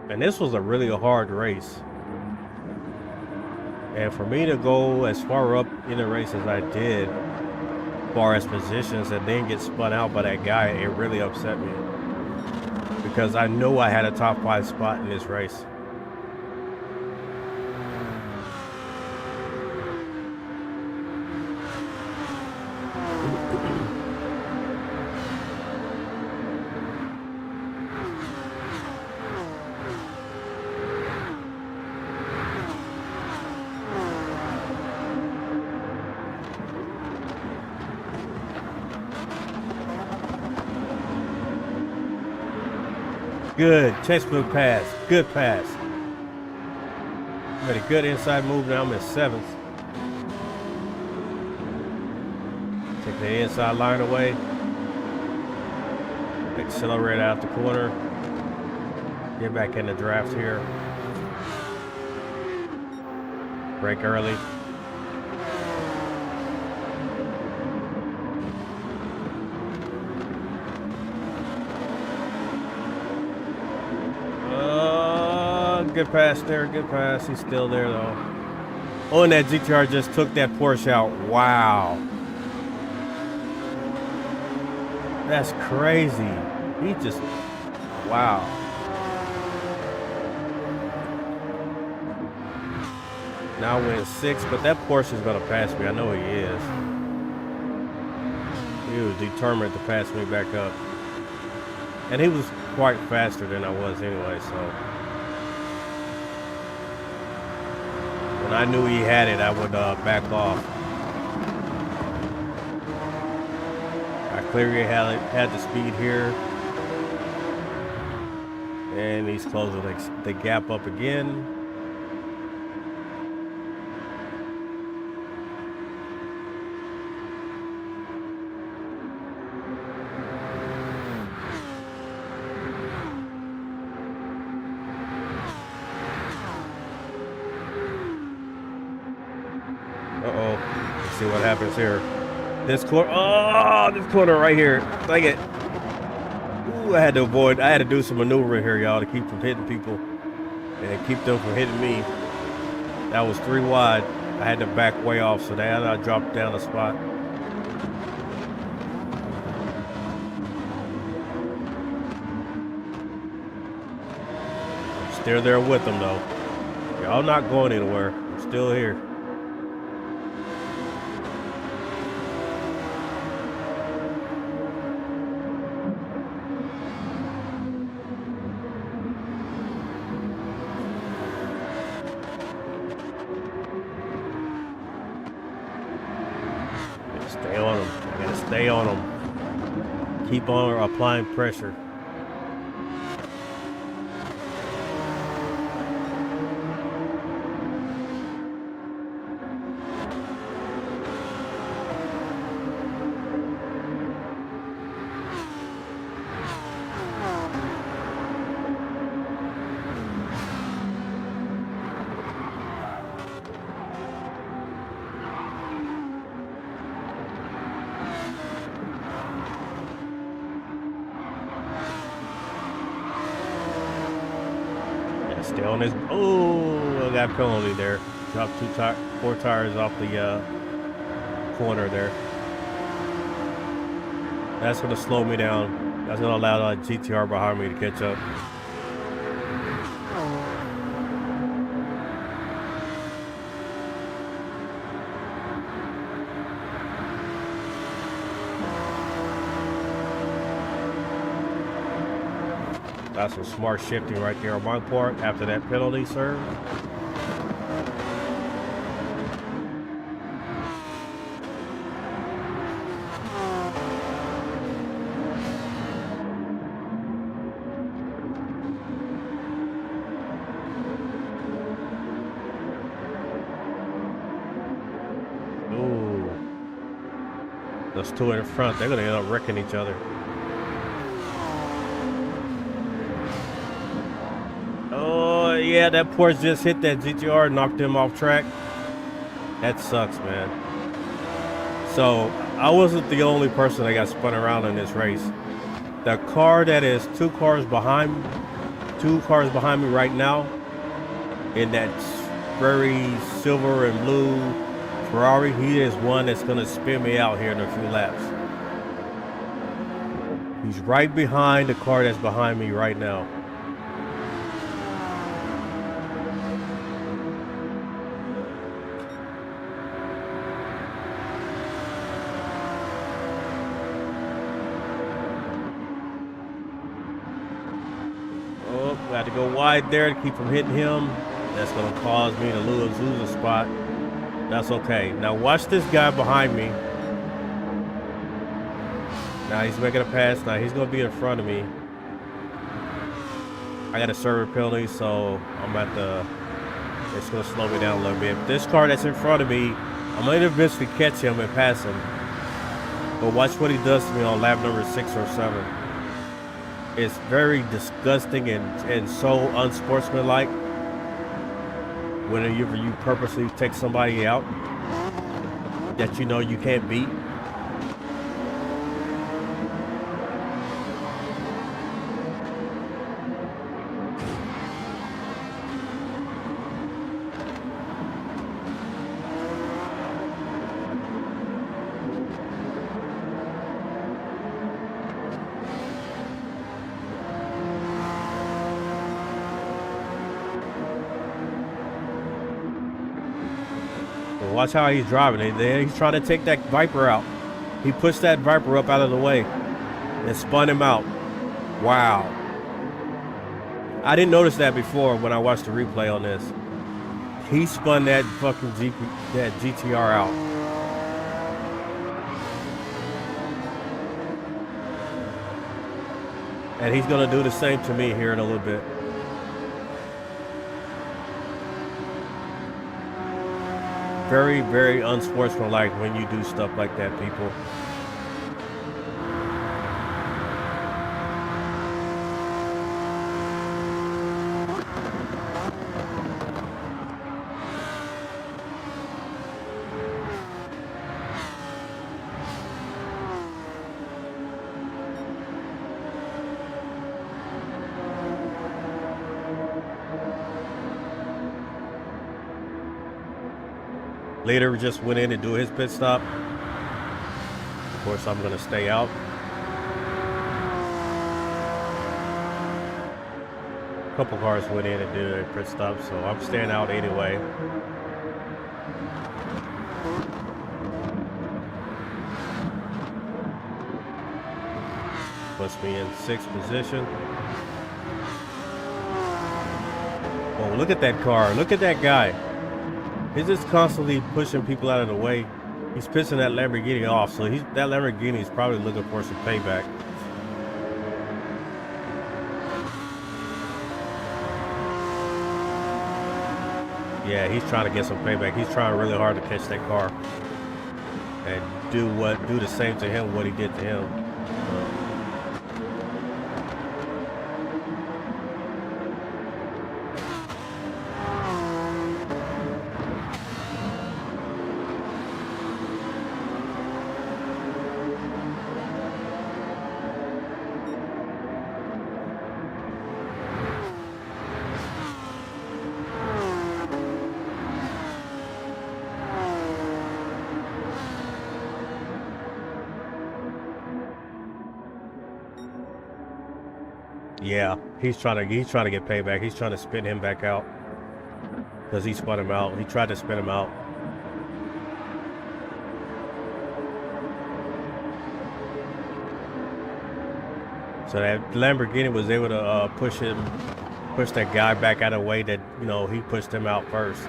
And this was a really hard race. And for me to go as far up in the race as I did, as far as positions, and then get spun out by that guy, it really upset me. Because I know I had a top 5 spot in this race. Good textbook pass. Good pass. Made a good inside move. Now I'm in 7th. Take the inside line away. Accelerate out the corner. Get back in the draft here. Brake early. Good pass there, good pass. He's still there though. Oh, and that GTR just took that Porsche out. Wow. That's crazy. He just, wow. Now we're in 6th, but that Porsche is going to pass me. I know he is. He was determined to pass me back up. And he was quite faster than I was anyway, so. When I knew he had it, I would back off. I clearly had the speed here. And he's closing the gap up again. Let's see what happens here. This corner right here. Dang it. Ooh, I had to avoid. I had to do some maneuvering here, y'all, to keep from hitting people and keep them from hitting me. That was 3 wide. I had to back way off, so that I dropped down a spot. I'm still there with them, though. Y'all not going anywhere. I'm still here. Stay on them. I gotta stay on them. Keep on applying pressure. Stay on his. Oh, I got a penalty there. Dropped 4 tires off the corner there. That's going to slow me down. That's going to allow that GTR behind me to catch up. That's some smart shifting right there on my part after that penalty, sir. Ooh. Those two in the front, they're going to end up wrecking each other. Oh, yeah, that Porsche just hit that GTR, knocked him off track. That sucks, man. So, I wasn't the only person that got spun around in this race. The car that is 2 cars behind me right now, in that very silver and blue Ferrari, he is one that's going to spin me out here in a few laps. He's right behind the car that's behind me right now. Oh, got to go wide there to keep from hitting him. That's going to cause me to lose a spot. That's okay. Now watch this guy behind me. Now he's making a pass. Now he's going to be in front of me. I got a server penalty, so I'm at the. It's going to slow me down a little bit. This car that's in front of me, I'm going to eventually catch him and pass him. But watch what he does to me on lap number 6 or 7. It's very disgusting and so unsportsmanlike. Whenever you purposely take somebody out that you know you can't beat. Watch how he's driving. He's trying to take that Viper out. He pushed that Viper up out of the way and spun him out. Wow. I didn't notice that before when I watched the replay on this. He spun that fucking GTR out. And he's going to do the same to me here in a little bit. Very, very unsportsmanlike when you do stuff like that, people. Leader just went in to do his pit stop. Of course, I'm going to stay out. A couple cars went in and did their pit stop, so I'm staying out anyway. Puts me in 6th position. Oh, look at that car. Look at that guy. He's just constantly pushing people out of the way. He's pissing that Lamborghini off, so that Lamborghini is probably looking for some payback. Yeah, he's trying to get some payback. He's trying really hard to catch that car and do the same to him what he did to him. Yeah, he's trying to get payback. He's trying to spin him back out because he spun him out. He tried to spin him out. So that Lamborghini was able to push that guy back out of the way that, you know, he pushed him out first.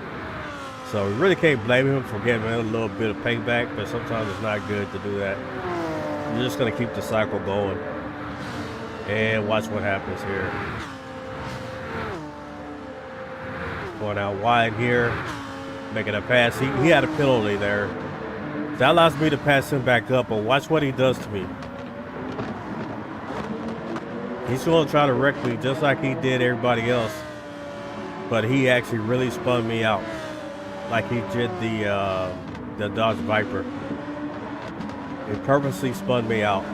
So we really can't blame him for getting a little bit of payback, but sometimes it's not good to do that. You're just going to keep the cycle going. And watch what happens here. Going out wide here, making a pass. He had a penalty there. That allows me to pass him back up, but watch what he does to me. He's going to try to wreck me just like he did everybody else, but he actually really spun me out like he did the Dodge Viper. He purposely spun me out.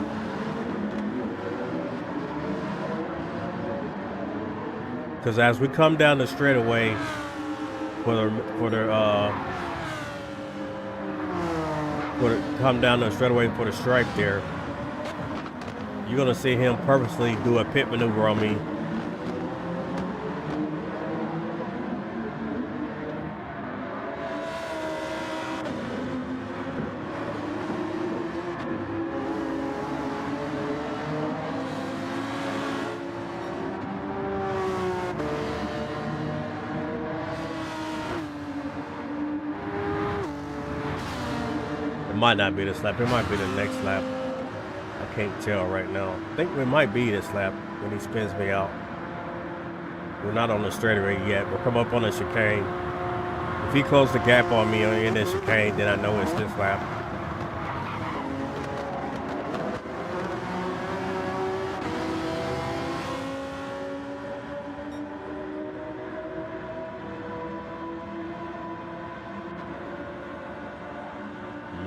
Because as we come down the straightaway come down the straightaway for the stripe there, you're gonna see him purposely do a pit maneuver on me. It might not be this lap. It might be the next lap. I can't tell right now. I think it might be this lap when he spins me out. We're not on the straightaway yet. We'll come up on the chicane. If he closed the gap on me in the chicane, then I know it's this lap.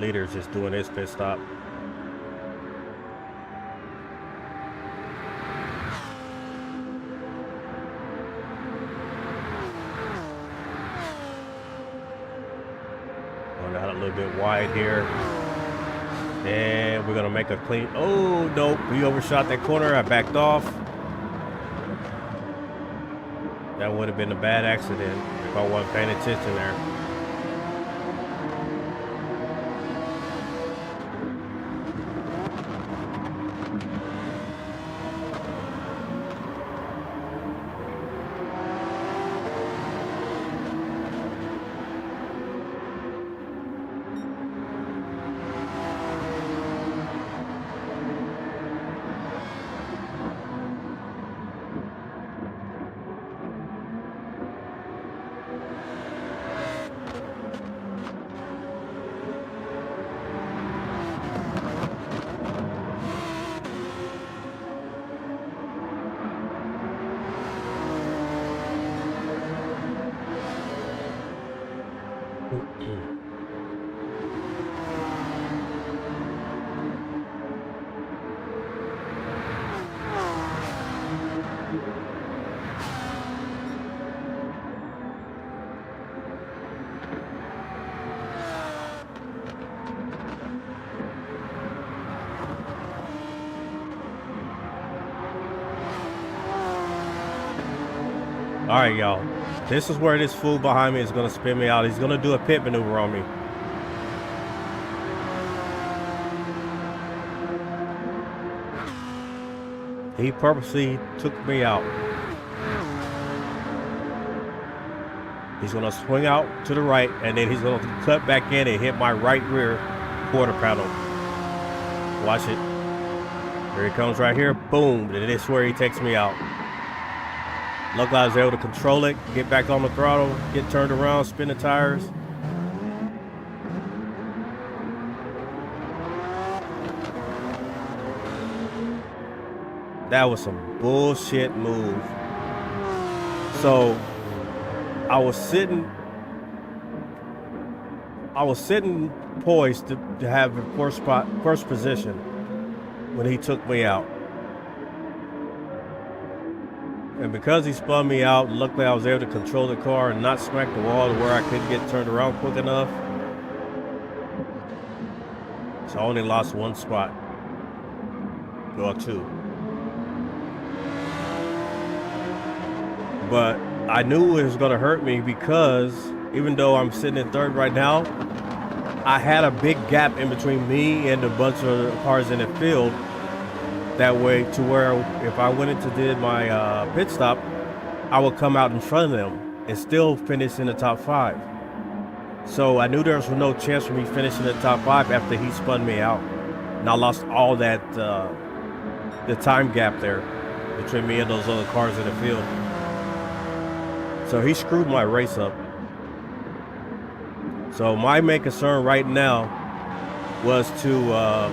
Leader's just doing his pit stop. Going out a little bit wide here. And we're going to make a clean. Oh, nope. We overshot that corner. I backed off. That would have been a bad accident if I wasn't paying attention there. All right, y'all. This is where this fool behind me is going to spin me out. He's going to do a pit maneuver on me. He purposely took me out. He's going to swing out to the right, and then he's going to cut back in and hit my right rear quarter panel. Watch it. Here he comes right here. Boom. And this is where he takes me out. Luckily, I was able to control it, get back on the throttle, get turned around, spin the tires. That was some bullshit move. So I was sitting poised to have the first position when he took me out. And because he spun me out, luckily I was able to control the car and not smack the wall to where I couldn't get turned around quick enough. So I only lost one spot. Or two. But I knew it was going to hurt me because even though I'm sitting in third right now, I had a big gap in between me and a bunch of cars in the field. That way, to where if I went into did my pit stop, I would come out in front of them and still finish in the top 5. So I knew there was no chance for me finishing in the top 5 after he spun me out, and I lost all that the time gap there between me and those other cars in the field. So he screwed my race up. So my main concern right now was to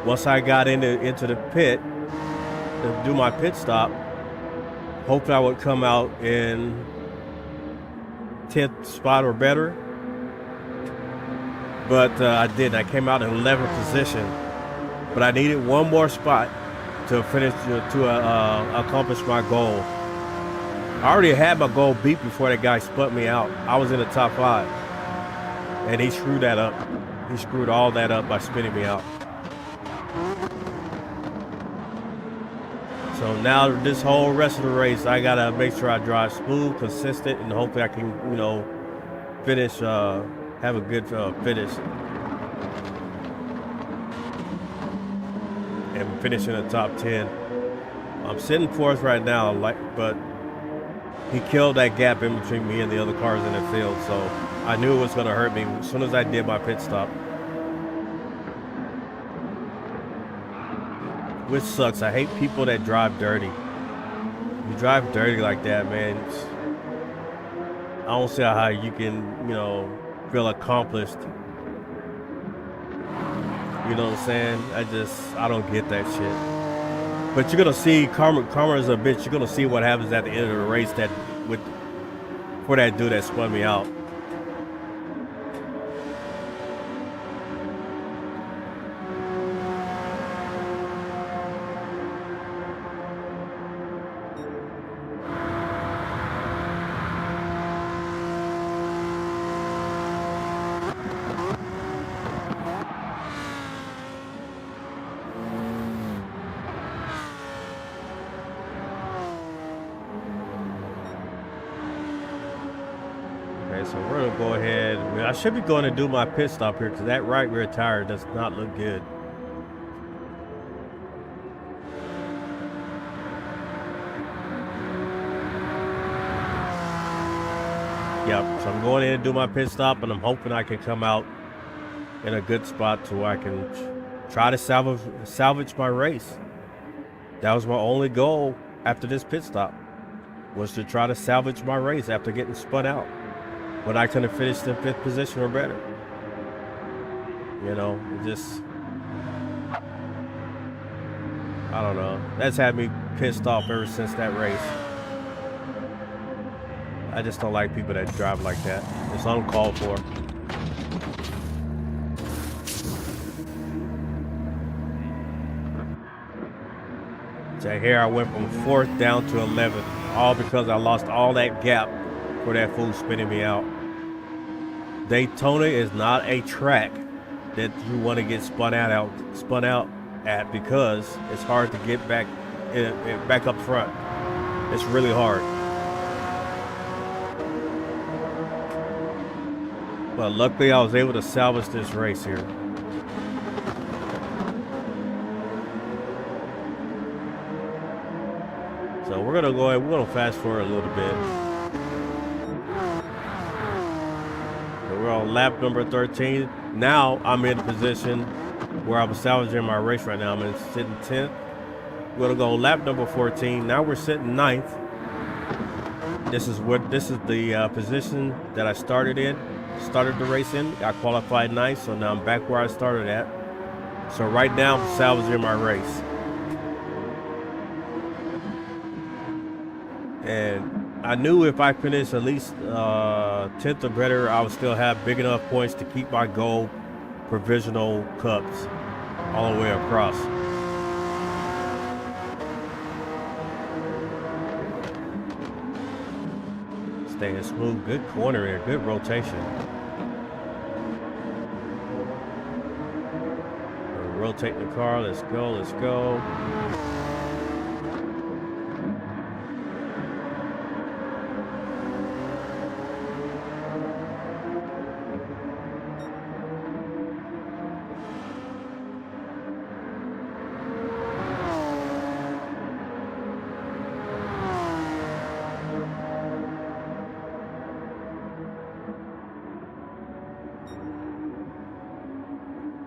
once I got into the pit to do my pit stop, hoping I would come out in 10th spot or better. But I didn't. I came out in 11th position. But I needed one more spot to finish to accomplish my goal. I already had my goal beat before that guy spun me out. I was in the top 5, and he screwed that up. He screwed all that up by spinning me out. So now this whole rest of the race, I gotta make sure I drive smooth, consistent, and hopefully I can, finish, have a good finish, and finish in the top 10. I'm sitting fourth right now, but he killed that gap in between me and the other cars in the field, so I knew it was gonna hurt me as soon as I did my pit stop. Which sucks. I hate people that drive dirty. You drive dirty like that, man. I don't see how you can, feel accomplished. You know what I'm saying? I don't get that shit. But you're gonna see, karma is a bitch. You're gonna see what happens at the end of the race for that dude that spun me out. So we're gonna go ahead. I should be going to do my pit stop here because that right rear tire does not look good. Yep. So I'm going in and do my pit stop, and I'm hoping I can come out in a good spot to where I can try to salvage my race. That was my only goal after this pit stop, was to try to salvage my race after getting spun out. When I couldn't finish in 5th position or better. I don't know. That's had me pissed off ever since that race. I just don't like people that drive like that. It's uncalled for. So here I went from 4th down to 11th, all because I lost all that gap for that fool spinning me out. Daytona is not a track that you want to get spun out at, because it's hard to get back up front. It's really hard. But luckily I was able to salvage this race here. So we're gonna fast forward a little bit. We're on lap number 13. Now I'm in a position where I'm salvaging my race right now. I'm sitting 10th. We're gonna go lap number 14. Now we're sitting 9th. This is the position that I started the race in. I qualified 9th, so now I'm back where I started at. So right now I'm salvaging my race. And I knew if I finished at least 10th or better, I would still have big enough points to keep my goal provisional cups all the way across. Staying smooth, good corner here, good rotation. Rotate the car, let's go.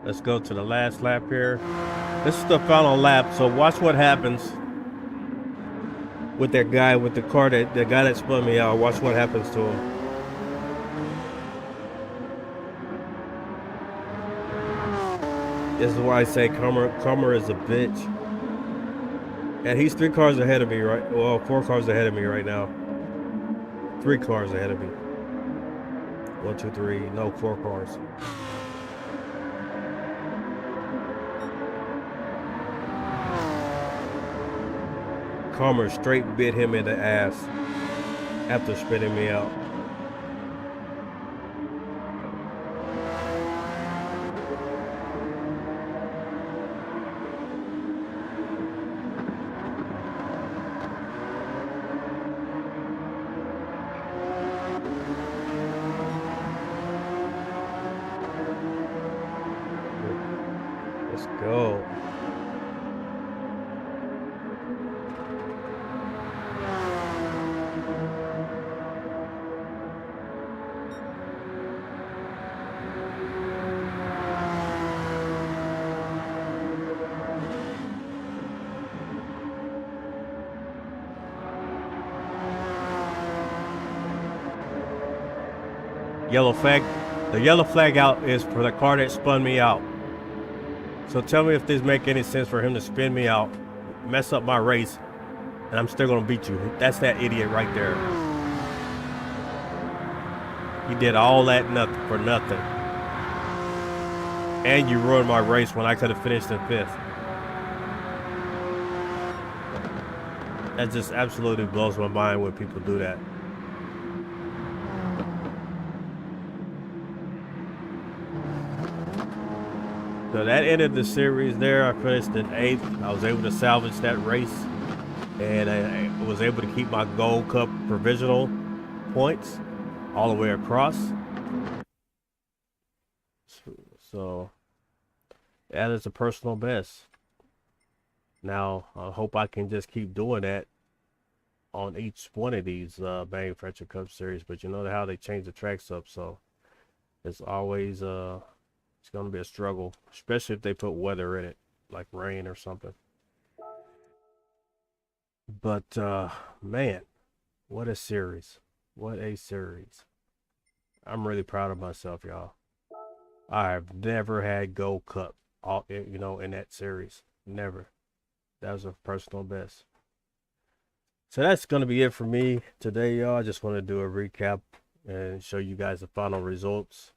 Let's go to the last lap here. This is the final lap, so watch what happens with that guy with the car, the guy that spun me out. Watch what happens to him. This is why I say karma is a bitch. And he's 3 cars ahead of me, right? Well, 4 cars ahead of me right now. 3 cars ahead of me. 1, 2, 3. No, 4 cars. Karma straight bit him in the ass after spitting me out. Let's go. Yellow flag. The yellow flag out is for the car that spun me out. So tell me if this make any sense for him to spin me out, mess up my race, and I'm still gonna beat you. That's that idiot right there. He did all that for nothing. And you ruined my race when I could have finished in 5th. That just absolutely blows my mind when people do that. So that ended the series there. I finished in 8th. I was able to salvage that race, and I was able to keep my Gold Cup provisional points all the way across. So that is a personal best. Now I hope I can just keep doing that on each one of these manufacturer cup series, but you know how they change the tracks up, so it's always it's gonna be a struggle, especially if they put weather in it, like rain or something. But man, what a series. What a series. I'm really proud of myself, y'all. I've never had Gold Cup in that series. Never. That was a personal best. So that's going to be it for me today, y'all. I just want to do a recap and show you guys the final results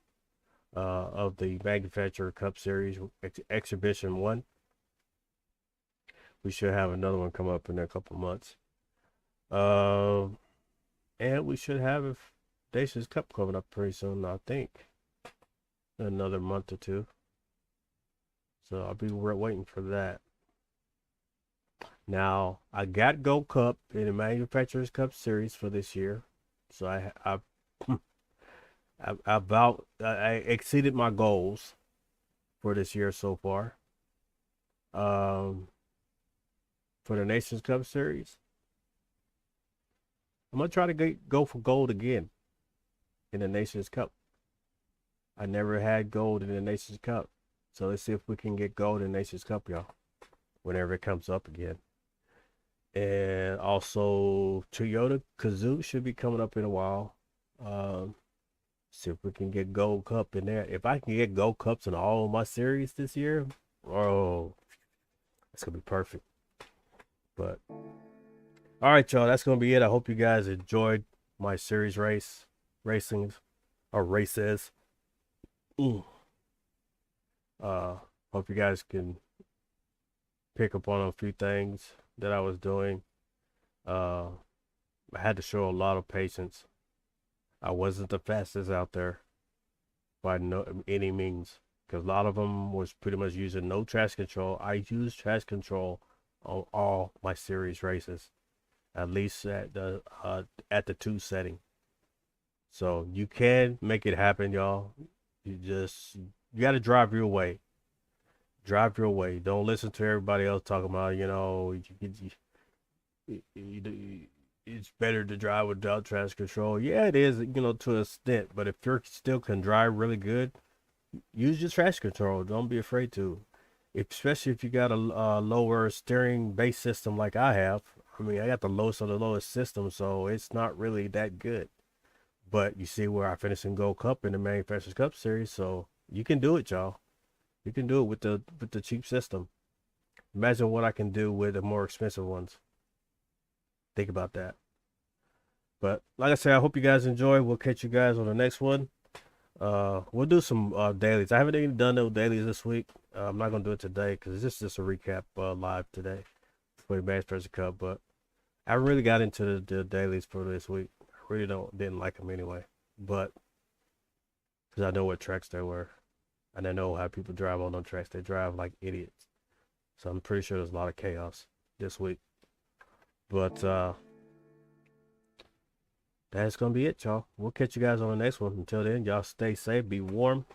of the Manufacturer Cup Series Exhibition 1. We should have another one come up in a couple months. And we should have Nations Cup coming up pretty soon, I think. Another month or 2. So I'll be waiting for that. Now, I got Gold Cup in the Manufacturers Cup Series for this year. So I exceeded my goals for this year so far. For the Nations Cup Series, I'm going to try to go for gold again in the Nations Cup. I never had gold in the Nations Cup. So let's see if we can get gold in the Nations Cup, y'all, whenever it comes up again. And also Toyota Kazoo should be coming up in a while. See if we can get Gold Cup in there. If I can get Gold Cups in all of my series this year, oh, that's gonna be perfect. But all right, y'all, that's gonna be it. I hope you guys enjoyed my series races. Hope you guys can pick up on a few things that I was doing. I had to show a lot of patience. I wasn't the fastest out there by any means, because a lot of them was pretty much using no traction control. I used traction control on all my series races, at least at the 2 setting. So you can make it happen, y'all. You got to drive your way. Drive your way. Don't listen to everybody else talking about, it's better to drive without traction control. Yeah, it is, to an extent. But if you still can drive really good, use your traction control. Don't be afraid to, especially if you got a lower steering base system like I have. I mean, I got the lowest of the lowest system, so it's not really that good. But you see where I finished in Gold Cup in the Manufacturers Cup Series, so you can do it, y'all. You can do it with the cheap system. Imagine what I can do with the more expensive ones. Think about that. But like I said, I hope you guys enjoy. We'll catch you guys on the next one. We'll do some dailies. I haven't even done no dailies this week. I'm not gonna do it today because it's just a recap live today for the Manufacturers Cup. But I really got into the dailies for this week. I really didn't like them anyway, but because I know what tracks they were, and I know how people drive on them tracks. They drive like idiots. So I'm pretty sure there's a lot of chaos this week. But that's gonna be it, y'all. We'll catch you guys on the next one. Until then, y'all stay safe, be warm.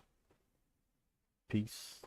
Peace.